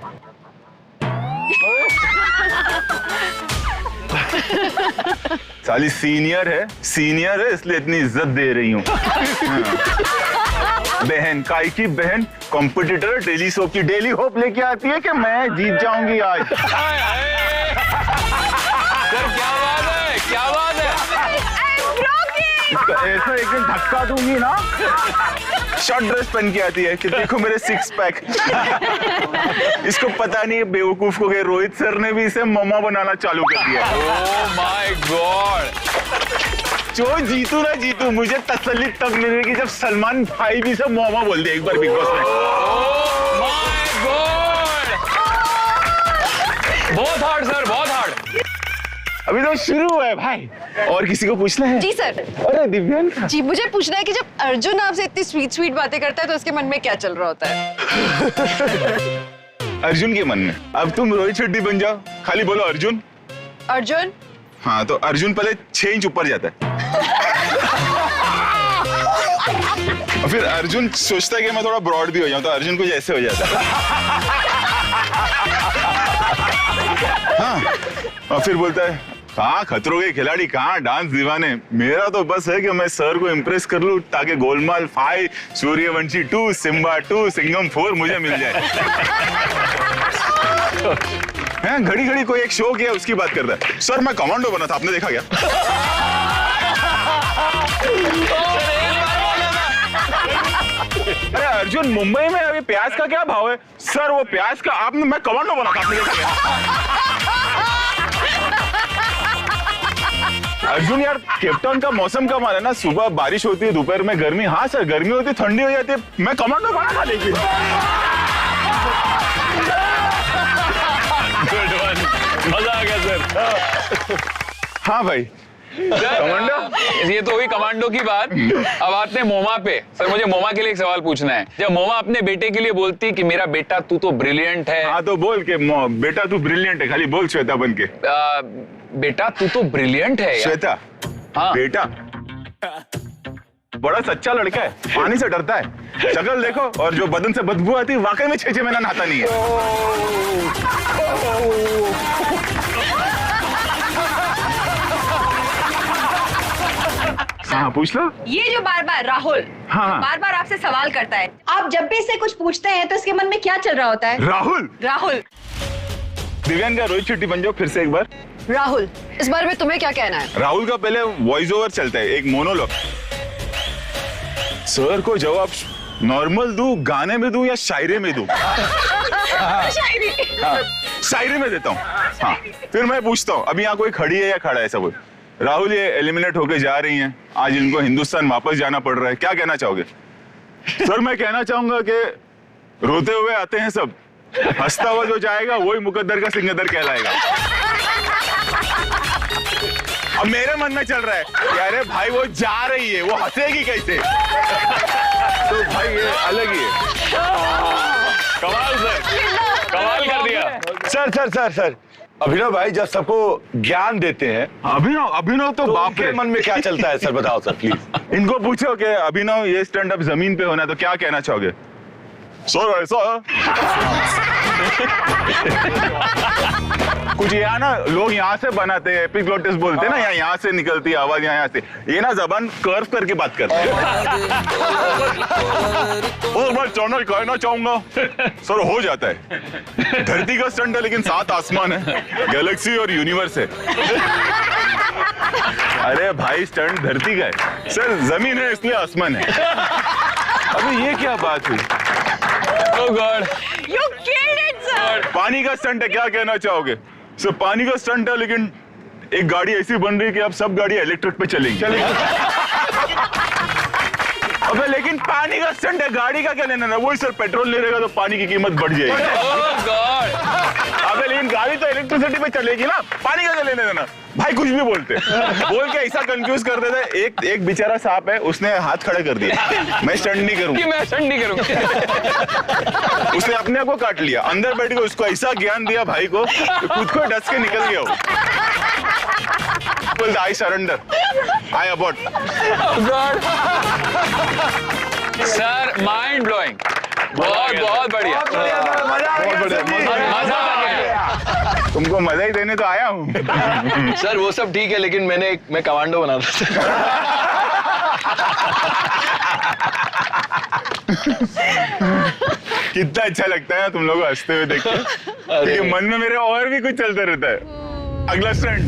साली सीनियर है इसलिए इतनी इज्जत दे रही हूँ। बहन काय की बहन कॉम्पिटिटर डेली सोप की डेली होप लेके आती है कि मैं जीत जाऊंगी आज। सर क्या बात है। ऐसा एक दिन धक्का दूंगी ना। शॉर्ट ड्रेस पहन के आती है कि देखो मेरे 6 पैक। इसको पता नहीं है बेवकूफ को कि रोहित सर ने भी इसे ममा बनाना चालू कर दिया। Oh my God. जो जीतू ना जीतू, मुझे तसल्ली तब मिलेगी जब सलमान भाई भी से मोमा बोल दे एक बार बिग बॉस में। Oh my God. बहुत हार्ड सर, बहुत हार्ड। अभी तो शुरू हुआ है भाई। और किसी को पूछना है? जी सर। अरे दिव्यांका जी, मुझे पूछना है कि जब अर्जुन आपसे इतनी स्वीट बातें करता है तो उसके मन में क्या चल रहा होता है? अर्जुन के मन में अब तुम रोहित शेट्टी बन जाओ, खाली बोलो अर्जुन। अर्जुन? हाँ तो अर्जुन पहले 6 इंच ऊपर जाता है। और फिर अर्जुन सोचता है कि मैं थोड़ा ब्रॉड भी हो जाऊं, तो अर्जुन कुछ ऐसे हो जाता है। हाँ, और फिर बोलता है कहाँ खतरों के खिलाड़ी, कहाँ डांस दीवाने। मेरा तो बस है कि मैं सर को इम्प्रेस कर लूं ताकि गोलमाल 5, सूर्यवंशी 2, सिम्बा 2, सिंघम 4 मुझे मिल जाए। घड़ी घड़ी कोई एक शो किया उसकी बात करता है। सर मैं कमांडो बना था, आपने देखा क्या? अरे अर्जुन मुंबई में अभी प्याज का क्या भाव है? सर वो प्याज का आपने, मैं कमांडो बना था, आपने देखा क्या? अर्जुन यार केपटाउन का मौसम का माल है ना, सुबह बारिश होती है, दोपहर में गर्मी। हाँ सर गर्मी होती है, ठंडी हो जाती है, मैं कमांडो बना था लेकिन। मजा आ गया सर। हाँ भाई कमांडो, ये तो हुई कमांडो की बात। अब आते हैं मोमा पे। सर मुझे मोमा के लिए एक सवाल पूछना है। जब मोमा अपने बेटे के लिए बोलती कि मेरा बेटा तू तो ब्रिलियंट है। हाँ तो बोल के बेटा तू ब्रिलियंट है, खाली बोल श्वेता बन के। बेटा तू तो ब्रिलियंट है। श्वेता हाँ बेटा बड़ा सच्चा लड़का है, पानी से डरता है। शक्ल देखो और जो बदन से बदबू आती है, वाकई में 6 महीना नहाता नहीं है। हाँ पूछ लो। ये जो बार बार राहुल हाँ बार बार आपसे सवाल करता है, आप जब भी इससे कुछ पूछते हैं तो इसके मन में क्या चल रहा होता है? राहुल राहुल दिव्यांगा रोहित शेट्टी बन जाओ फिर से एक बार। राहुल, इस बारे में तुम्हें क्या कहना है? राहुल का पहले वॉइस ओवर चलता है, एक मोनोलॉग। सर को जवाब नॉर्मल दूं, गाने में दूं या शायरी में दूं? शायरी में देता हूँ। हाँ, फिर मैं पूछता हूँ अभी यहाँ कोई खड़ी है या खड़ा है? सब राहुल ये एलिमिनेट होके जा रही हैं, आज इनको हिंदुस्तान वापस जाना पड़ रहा है, क्या कहना चाहोगे? सर मैं कहना चाहूंगा कि रोते हुए आते हैं सब, हंसता हुआ जो जाएगा वही मुकद्दर का सिकंदर कहलाएगा। अब मेरे मन में चल रहा है कि अरे भाई वो जा रही है, वो हंसेगी कैसे? तो भाई ये अलग ही है। कमाल सर, कमाल कर दिया। सर अभिनव भाई जब सबको ज्ञान देते हैं, अभिनव तो बाप रे। मन में क्या चलता है सर, बताओ सर प्लीज। इनको पूछो कि अभिनव ये स्टंट अब जमीन पे होना है तो क्या कहना चाहोगे? सर ऐसा कुछ यहाँ ना लोग यहाँ से बनाते हैं, एपिग्लोटिस बोलते हैं ना, यहाँ से निकलती है आवाज, यहाँ से, ये ना जबान कर्व करके बात करते हैं। और मैं चैनल कहना चाहूंगा सर हो जाता है, धरती का स्टंट है लेकिन 7 आसमान है, गैलेक्सी और यूनिवर्स है। अरे भाई स्टंट धरती का है सर, जमीन है इसलिए आसमान है। अबे ये क्या बात हुई? Oh God. You killed it, sir. पानी का स्टंट है, क्या कहना चाहोगे? सर पानी का स्टंट है लेकिन एक गाड़ी ऐसी बन रही है कि अब सब गाड़ी इलेक्ट्रिक पे चलेंगी। अबे लेकिन पानी का स्टंट है, गाड़ी का क्या लेना ना? वही सर पेट्रोल ले रहेगा तो पानी की कीमत बढ़ जाएगी। Oh God. अबे लेकिन गाड़ी तो इलेक्ट्रिसिटी पे चलेगी ना, पानी का क्या लेना देना? भाई कुछ भी बोलते बोल के ऐसा कंफ्यूज कर देते। एक बेचारा सांप है, उसने हाथ खड़े कर दिया, मैं स्टंट नहीं करूंगा, मैं स्टंट नहीं करूंगा। उसने अपने आप को काट लिया, अंदर बैठ के उसको ऐसा ज्ञान दिया भाई को कि खुद को डस के निकल गया वो। I surrender. I abort. God. Sir mind blowing, बहुत बढ़िया, मजा आ गया। तुमको मजा ही देने तो आया हूँ। सर वो सब ठीक है, लेकिन मैं कमांडो बना था। कितना अच्छा लगता है तुम लोग हंसते हुए देख के, क्योंकि मन में मेरे और भी कुछ चलता रहता है। अगला स्टंट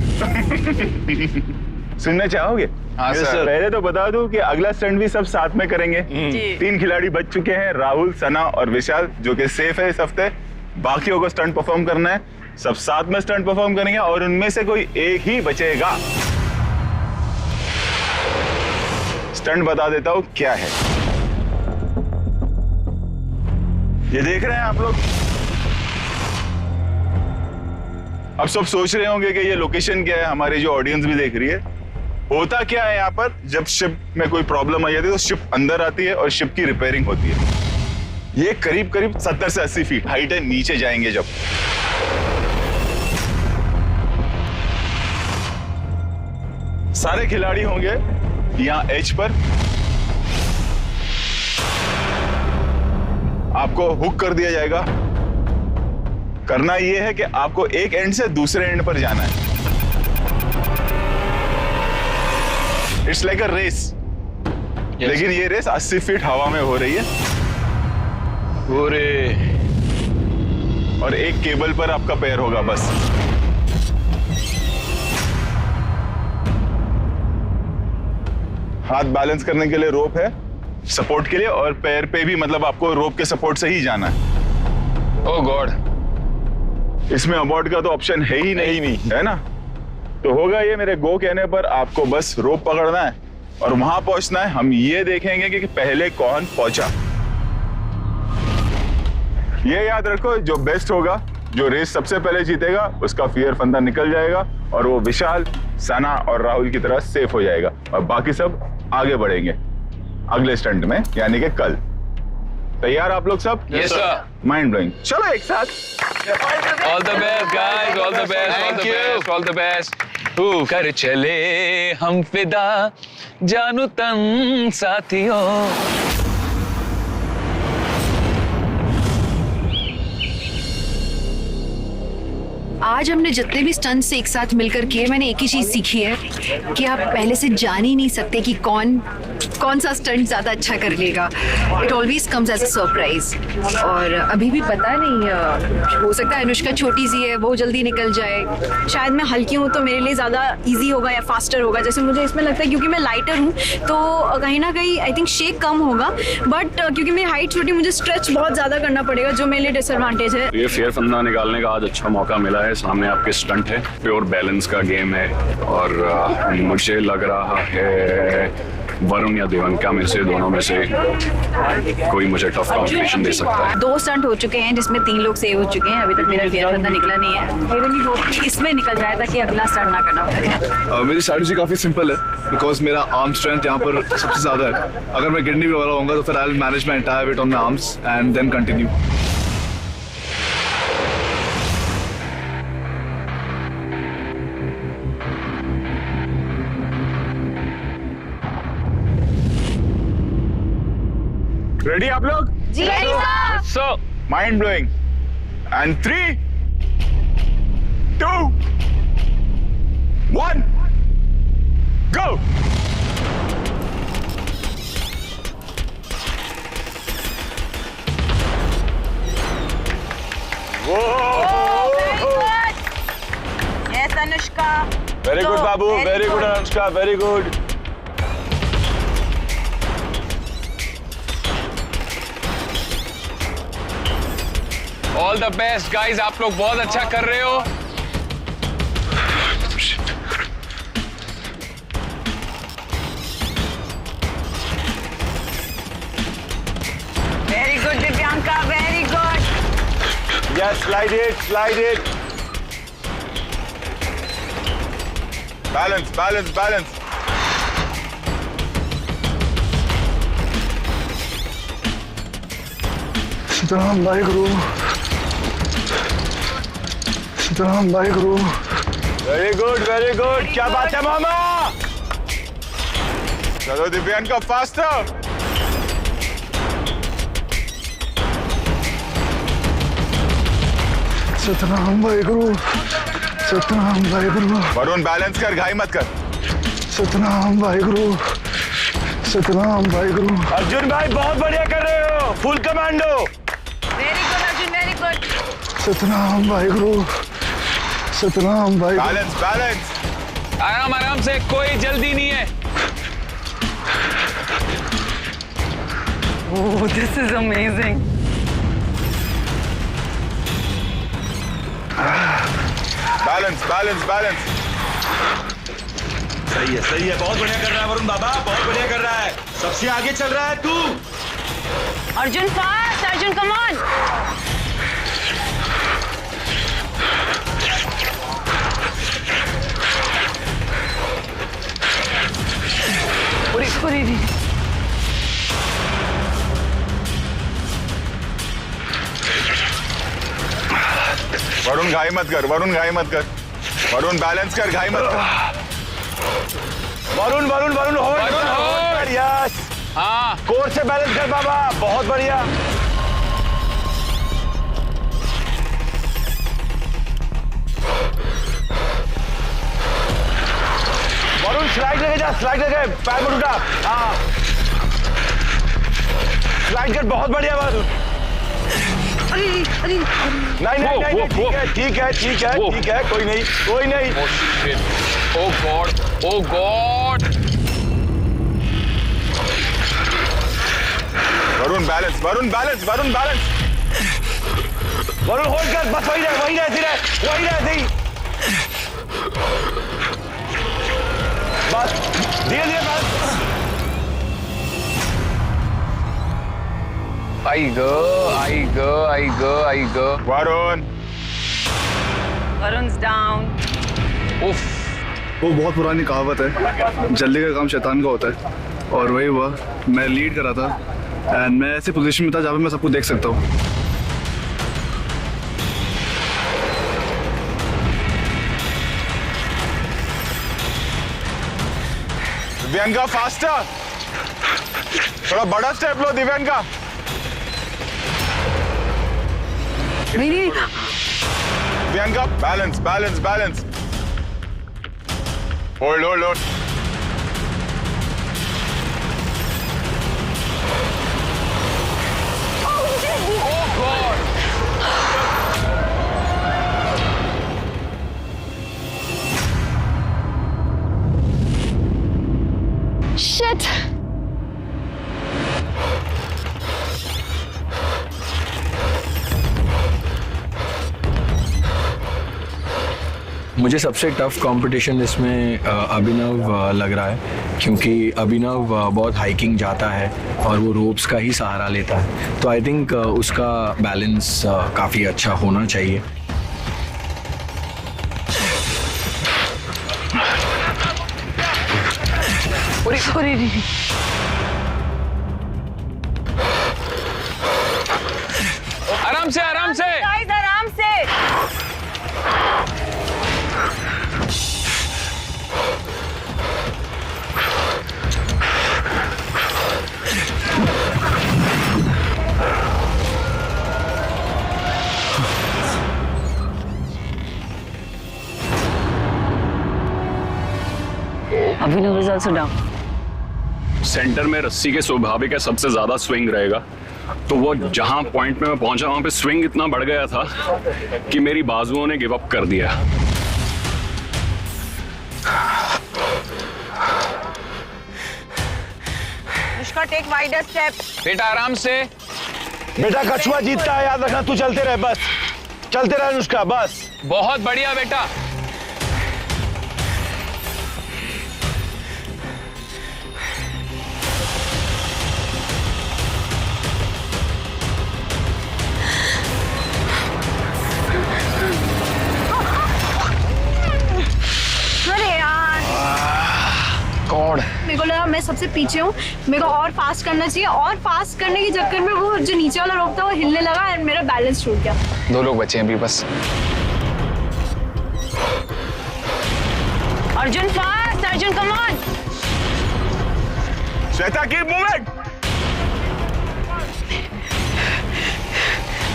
सुनना चाहोगे? हाँ सर। पहले तो बता दूं कि अगला स्टंट भी सब साथ में करेंगे। 3 खिलाड़ी बच चुके हैं, राहुल, सना और विशाल, जो कि सेफ है इस हफ्ते। बाकियों को स्टंट परफॉर्म करना है, सब साथ में स्टंट परफॉर्म करेंगे और उनमें से कोई एक ही बचेगा। स्टंट बता देता हूं क्या है। ये देख रहे हैं आप लोग? अब सब सोच रहे होंगे कि ये लोकेशन क्या है, हमारी जो ऑडियंस भी देख रही है। होता क्या है यहाँ पर, जब शिप में कोई प्रॉब्लम आ जाती है तो शिप अंदर आती है और शिप की रिपेयरिंग होती है। ये करीब 70 से 80 फीट हाइट है, नीचे जाएंगे जब। सारे खिलाड़ी होंगे यहाँ एज पर, आपको हुक कर दिया जाएगा। करना यह है कि आपको एक एंड से दूसरे एंड पर जाना है। इट्स लाइक अ रेस, लेकिन ये रेस 80 फीट हवा में हो रही है। और एक केबल पर आपका पैर होगा बस। हाथ बैलेंस करने के लिए रोप है, सपोर्ट के लिए, और पैर पे भी, मतलब आपको रोप के सपोर्ट से ही जाना है। ओह गॉड, इसमें अबॉर्ड का तो ऑप्शन है ही नहीं, है ना? तो होगा ये, मेरे गो कहने पर आपको बस रोप पकड़ना है और वहां पहुंचना है। हम ये देखेंगे कि पहले कौन पहुंचा। ये याद रखो, जो बेस्ट होगा, जो रेस सबसे पहले जीतेगा, उसका फियर फंदा निकल जाएगा और वो विशाल, सना और राहुल की तरह सेफ हो जाएगा और बाकी सब आगे बढ़ेंगे अगले स्टंट में, यानी कि कल। तैयार आप लोग सब? Yes sir. Mind blowing. चलो एक साथ। All the best guys, all the best, all the best, all the best. तू कर चले हम फिदा, जानू तन साथियों। आज आज हमने जितने भी स्टंट्स एक साथ मिलकर किए, मैंने एक ही चीज सीखी है कि आप पहले से जान ही नहीं सकते कि कौन सा स्टंट ज्यादा अच्छा कर लेगा. It always comes as a surprise. और अभी भी पता नहीं, हो सकता है अनुष्का छोटी सी है, वो जल्दी निकल जाए. शायद मैं हल्की हूँ तो मेरे लिए ज़्यादा इजी होगा या फास्टर होगा, जैसे मुझे इसमें लगता है क्योंकि मैं लाइटर हूँ तो कहीं ना कहीं आई थिंक शेक कम होगा. बट क्योंकि मेरी हाइट छोटी, मुझे स्ट्रेच बहुत ज़्यादा करना पड़ेगा जो मेरे लिए डिसएडवांटेज है. ये फेयर फंदा निकालने का आज अच्छा मौका मिला है. सामने आपके स्टंट है, प्योर बैलेंस का गेम है. और मुझे लग रहा है वरुण या देवंका में से, दोनों में से कोई मुझे टफ कॉम्पिटिशन दे सकता है. 2 स्टंट हो चुके हैं जिसमें 3 लोग सेव हो चुके हैं. अभी तक मेरा फेयर फंदा निकला नहीं है. आई रियली होप इसमें निकल जाए ताकि अगला स्टंट ना करना पड़े. मेरी स्ट्रैटेजी काफ़ी सिंपल है बिकॉज मेरा आर्म स्ट्रेंथ यहाँ पर सबसे ज़्यादा है. अगर मैं गिरने भी वाला होऊंगा तो फिर I will manage my entire weight on my arms and then continue. Ready आप लोग? जी sir. So mind blowing. And 3, 2, 1 go. Yes Anushka. Very good बाबू, very good Anushka, very good. All the best guys, आप लोग बहुत अच्छा कर रहे हो. Very good Divyanka, very good. Yes, slide it, slide it. Balance, balance, balance. Sitaram भाई गुरु, सीताराम भाई गुरु. Very good, very good. क्या बात है मामा. चलो दिव्यांका फास्टर. सतनाम भाई गुरु, सतनाम भाई गुरु. वरुण बैलेंस कर, घाई मत कर. सतनाम भाई गुरु, सतनाम भाई गुरु. अर्जुन भाई बहुत बढ़िया कर रहे हो. Full commando. Very good Arjun, very good. Satnam भाई गुरु, सतनाम भाई. Balance, balance. आराम आराम से, कोई जल्दी नहीं है. Oh this is amazing. Balance, balance, balance. सही है, बहुत बढ़िया कर रहा है वरुण बाबा, बहुत बढ़िया कर रहा है. सबसे आगे चल रहा है तू. Arjun fast, Arjun come on. पूरी वरुण घाई मत कर, वरुण घाई मत कर. वरुण बैलेंस कर, घाई मत कर. वरुण वरुण वरुण होल्ड. यस. हाँ, कोर से बैलेंस कर बाबा, बहुत बढ़िया. वरुण स्लाइड लेके जा, स्लाइड लेके पैर में उठा. हाँ स्लाइड कर, बहुत बढ़िया वरुण. नहीं, ठीक है, कोई नहीं. Oh God. Varun balance. Varun hold कर, बस वही रहे. बस धीरे balance. I go. Varun's down. उफ. वो बहुत पुरानी कहावत है, जल्दी का काम शैतान का होता है. और वही हुआ. मैं लीड कर रहा था एंड मैं ऐसे पोजीशन में था जहाँ पे मैं सबको देख सकता हूँ. दिव्यांका फास्टर. थोड़ा बड़ा स्टेप लो Divyanka. Priyanka, balance balance balance, hold hold hold. Shit! मुझे सबसे टफ कंपटीशन इसमें अभिनव लग रहा है, क्योंकि अभिनव बहुत हाइकिंग जाता है और वो रोप्स का ही सहारा लेता है, तो आई थिंक उसका बैलेंस काफ़ी अच्छा होना चाहिए। आराम से आराम से। आराम से। Abhinav is also down. Centre में रस्सी के स्वाभाविक है सबसे ज्यादा स्विंग रहेगा, तो वो जहां पॉइंट में मैं पहुंचा वहां पे स्विंग इतना बढ़ गया था कि मेरी बाजुओं ने गिव अप कर दिया। Anushka take wider step. बेटा आराम से। बेटा कछुआ जीतता है, याद रखना, तू चलते रहे, बस चलते रहे अनुष्का, बस। बहुत बढ़िया बेटा। मेरे को लगा मैं सबसे पीछे हूँ, मेरे को और फास्ट करना चाहिए, और फास्ट करने के चक्कर में वो जो नीचे वाला रोप था वो हिलने लगा और मेरा बैलेंस छूट गया। 2 लोग बचे हैं अभी बस। Arjun fast, Arjun come on. Shweta keep moving.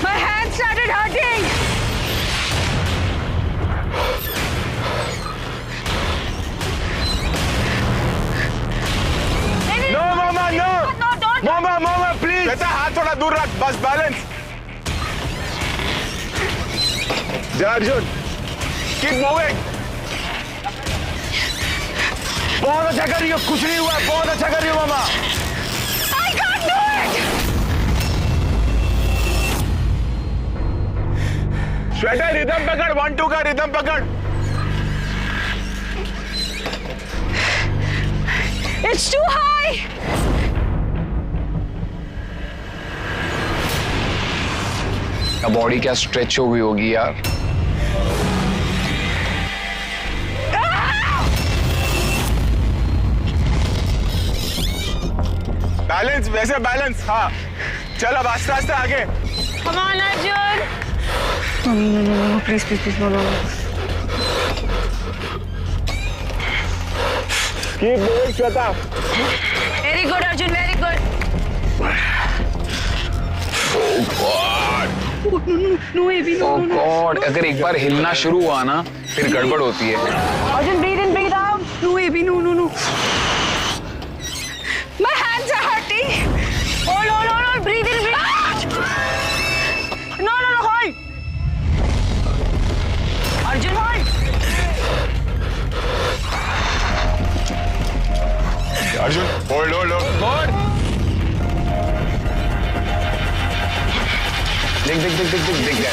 My hand started hurting. No mama no, mama mama please. Shweta हाथ थोड़ा दूर रख, बस बैलेंस। जा अर्जुन, कीप मूविंग। बहुत अच्छा कर रही हो, कुछ नहीं हुआ, बहुत अच्छा कर रही हो मामा। I can't do it. Shweta rhythm पकड़, 1-2 का रिदम पकड़। It's too high. बॉडी क्या स्ट्रेच हो गई होगी यार। बैलेंस, वैसे बैलेंस। हाँ चल अब आस्ते आस्ते आगे। Come on Arjun. No, please no. Keep moving Shweta. Very good Arjun, very good. Oh God, अगर एक बार हिलना शुरू हुआ ना फिर गड़बड़ होती है। Arjun breathe in, breathe out. No. My hands are hurting. Hold. Breathe in, breathe out. No, hold. Arjun, hold. Arjun hold. God. दिख गया।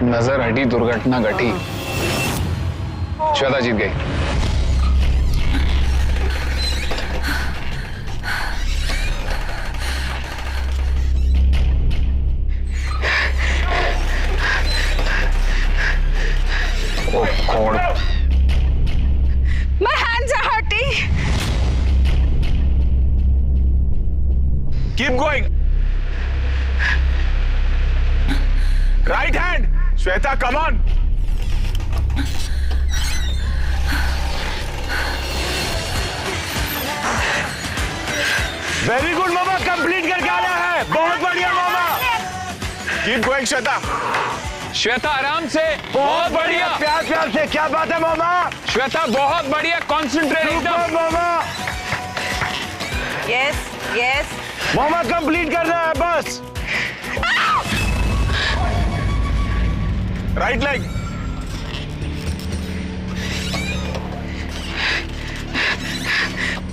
नजर हटी, दुर्घटना घटी। श्वेता जीत गई। Oh God. My hands are hurting. Keep going. Right hand. Shweta, come on. Very good मामा, complete करके आया है, बहुत बढ़िया मामा। Keep going Shweta. श्वेता आराम से, बहुत बढ़िया, प्यार प्यार से, क्या बात है मामा। श्वेता बहुत बढ़िया, कॉन्सेंट्रेट एकदम। Mama yes yes mama complete करना है बस। Right leg.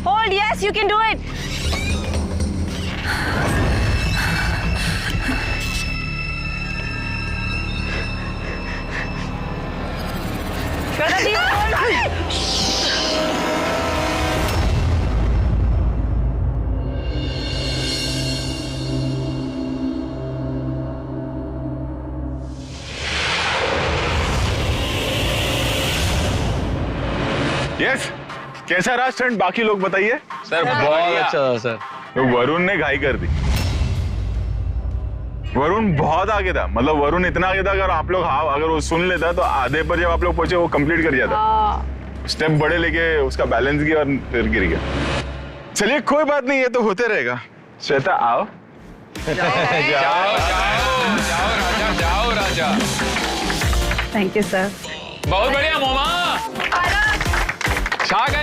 Hold, yes you can do it. Shweta ji hold. Yes, कैसा रहा स्टंट, बाकी लोग बताइए। सर बहुत अच्छा था सर। तो वरुण ने घाई कर दी। वरुण बहुत आगे था, मतलब वरुण इतना आगे था, अगर आप लोग अगर वो सुन लेता तो आधे पर जब आप लोग पहुंचे वो कंप्लीट कर जाता। स्टेप बड़े लेके उसका बैलेंस किया और फिर गिर गया। चलिए कोई बात नहीं, ये तो होते रहेगा। श्वेता आओ। जाओ राजा, जाओ राजा। Thank you sir. बहुत बढ़िया मोमा, छा गए।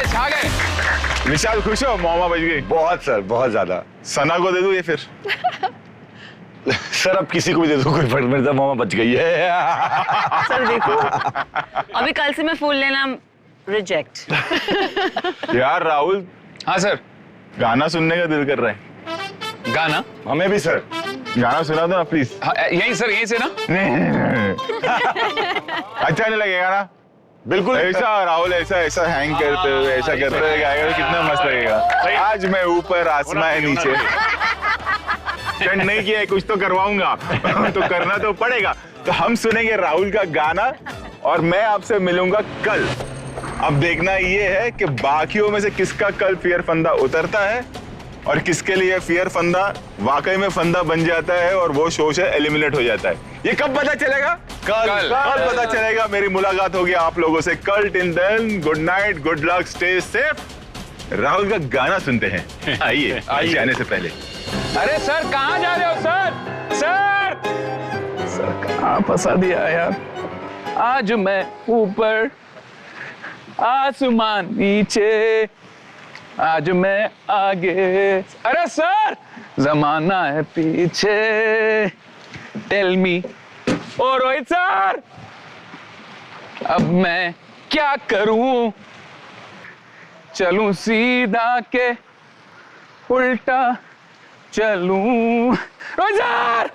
विशाल खुश हो, मोमा बच गई। बहुत सर, बहुत ज्यादा। सना को दे दूं ये फिर? सर अब किसी को भी दे दो, कोई फर्क नहीं पड़ता, मामा बच गई है। सर देखो, अभी कल से मैं फूल लेना रिजेक्ट। यार राहुल। हाँ सर। गाना सुनने का दिल कर रहा है। गाना? हमें भी सर। गाना सुना दो ना प्लीज। हाँ, यहीं सर, यहीं से ना। नहीं। अच्छा नहीं लगेगा ना? बिल्कुल ऐसा राहुल, ऐसा हैंग करते हुए ऐसा करते हुए गाएगा तो कितना मस्त लगेगा। आज मैं ऊपर, आसमां है नीचे। स्टंट नहीं किया है, कुछ तो करवाऊंगा। तो करना तो पड़ेगा। तो हम सुनेंगे राहुल का गाना और मैं आपसे मिलूंगा कल। अब देखना ये है कि बाकियों में से किसका कल फियर फंदा उतरता है और किसके लिए फियर फंदा वाकई में फंदा बन जाता है और वो शो से एलिमिनेट हो जाता है। ये कब पता चलेगा? कल पता चलेगा। मेरी मुलाकात होगी आप लोगों से कल। Till then good night, good luck, stay safe. Rahul का गाना सुनते हैं। आइए जाने से पहले। अरे सर कहाँ जा रहे हो सर? सर कहाँ फंसा दिया यार। आज मैं ऊपर, आसमान नीचे, आज मैं आगे, अरे सर जमाना है पीछे। टेल मी ओ रोहित सर, अब मैं क्या करूं? चलूं सीधा के उल्टा चलूं? रोहित सर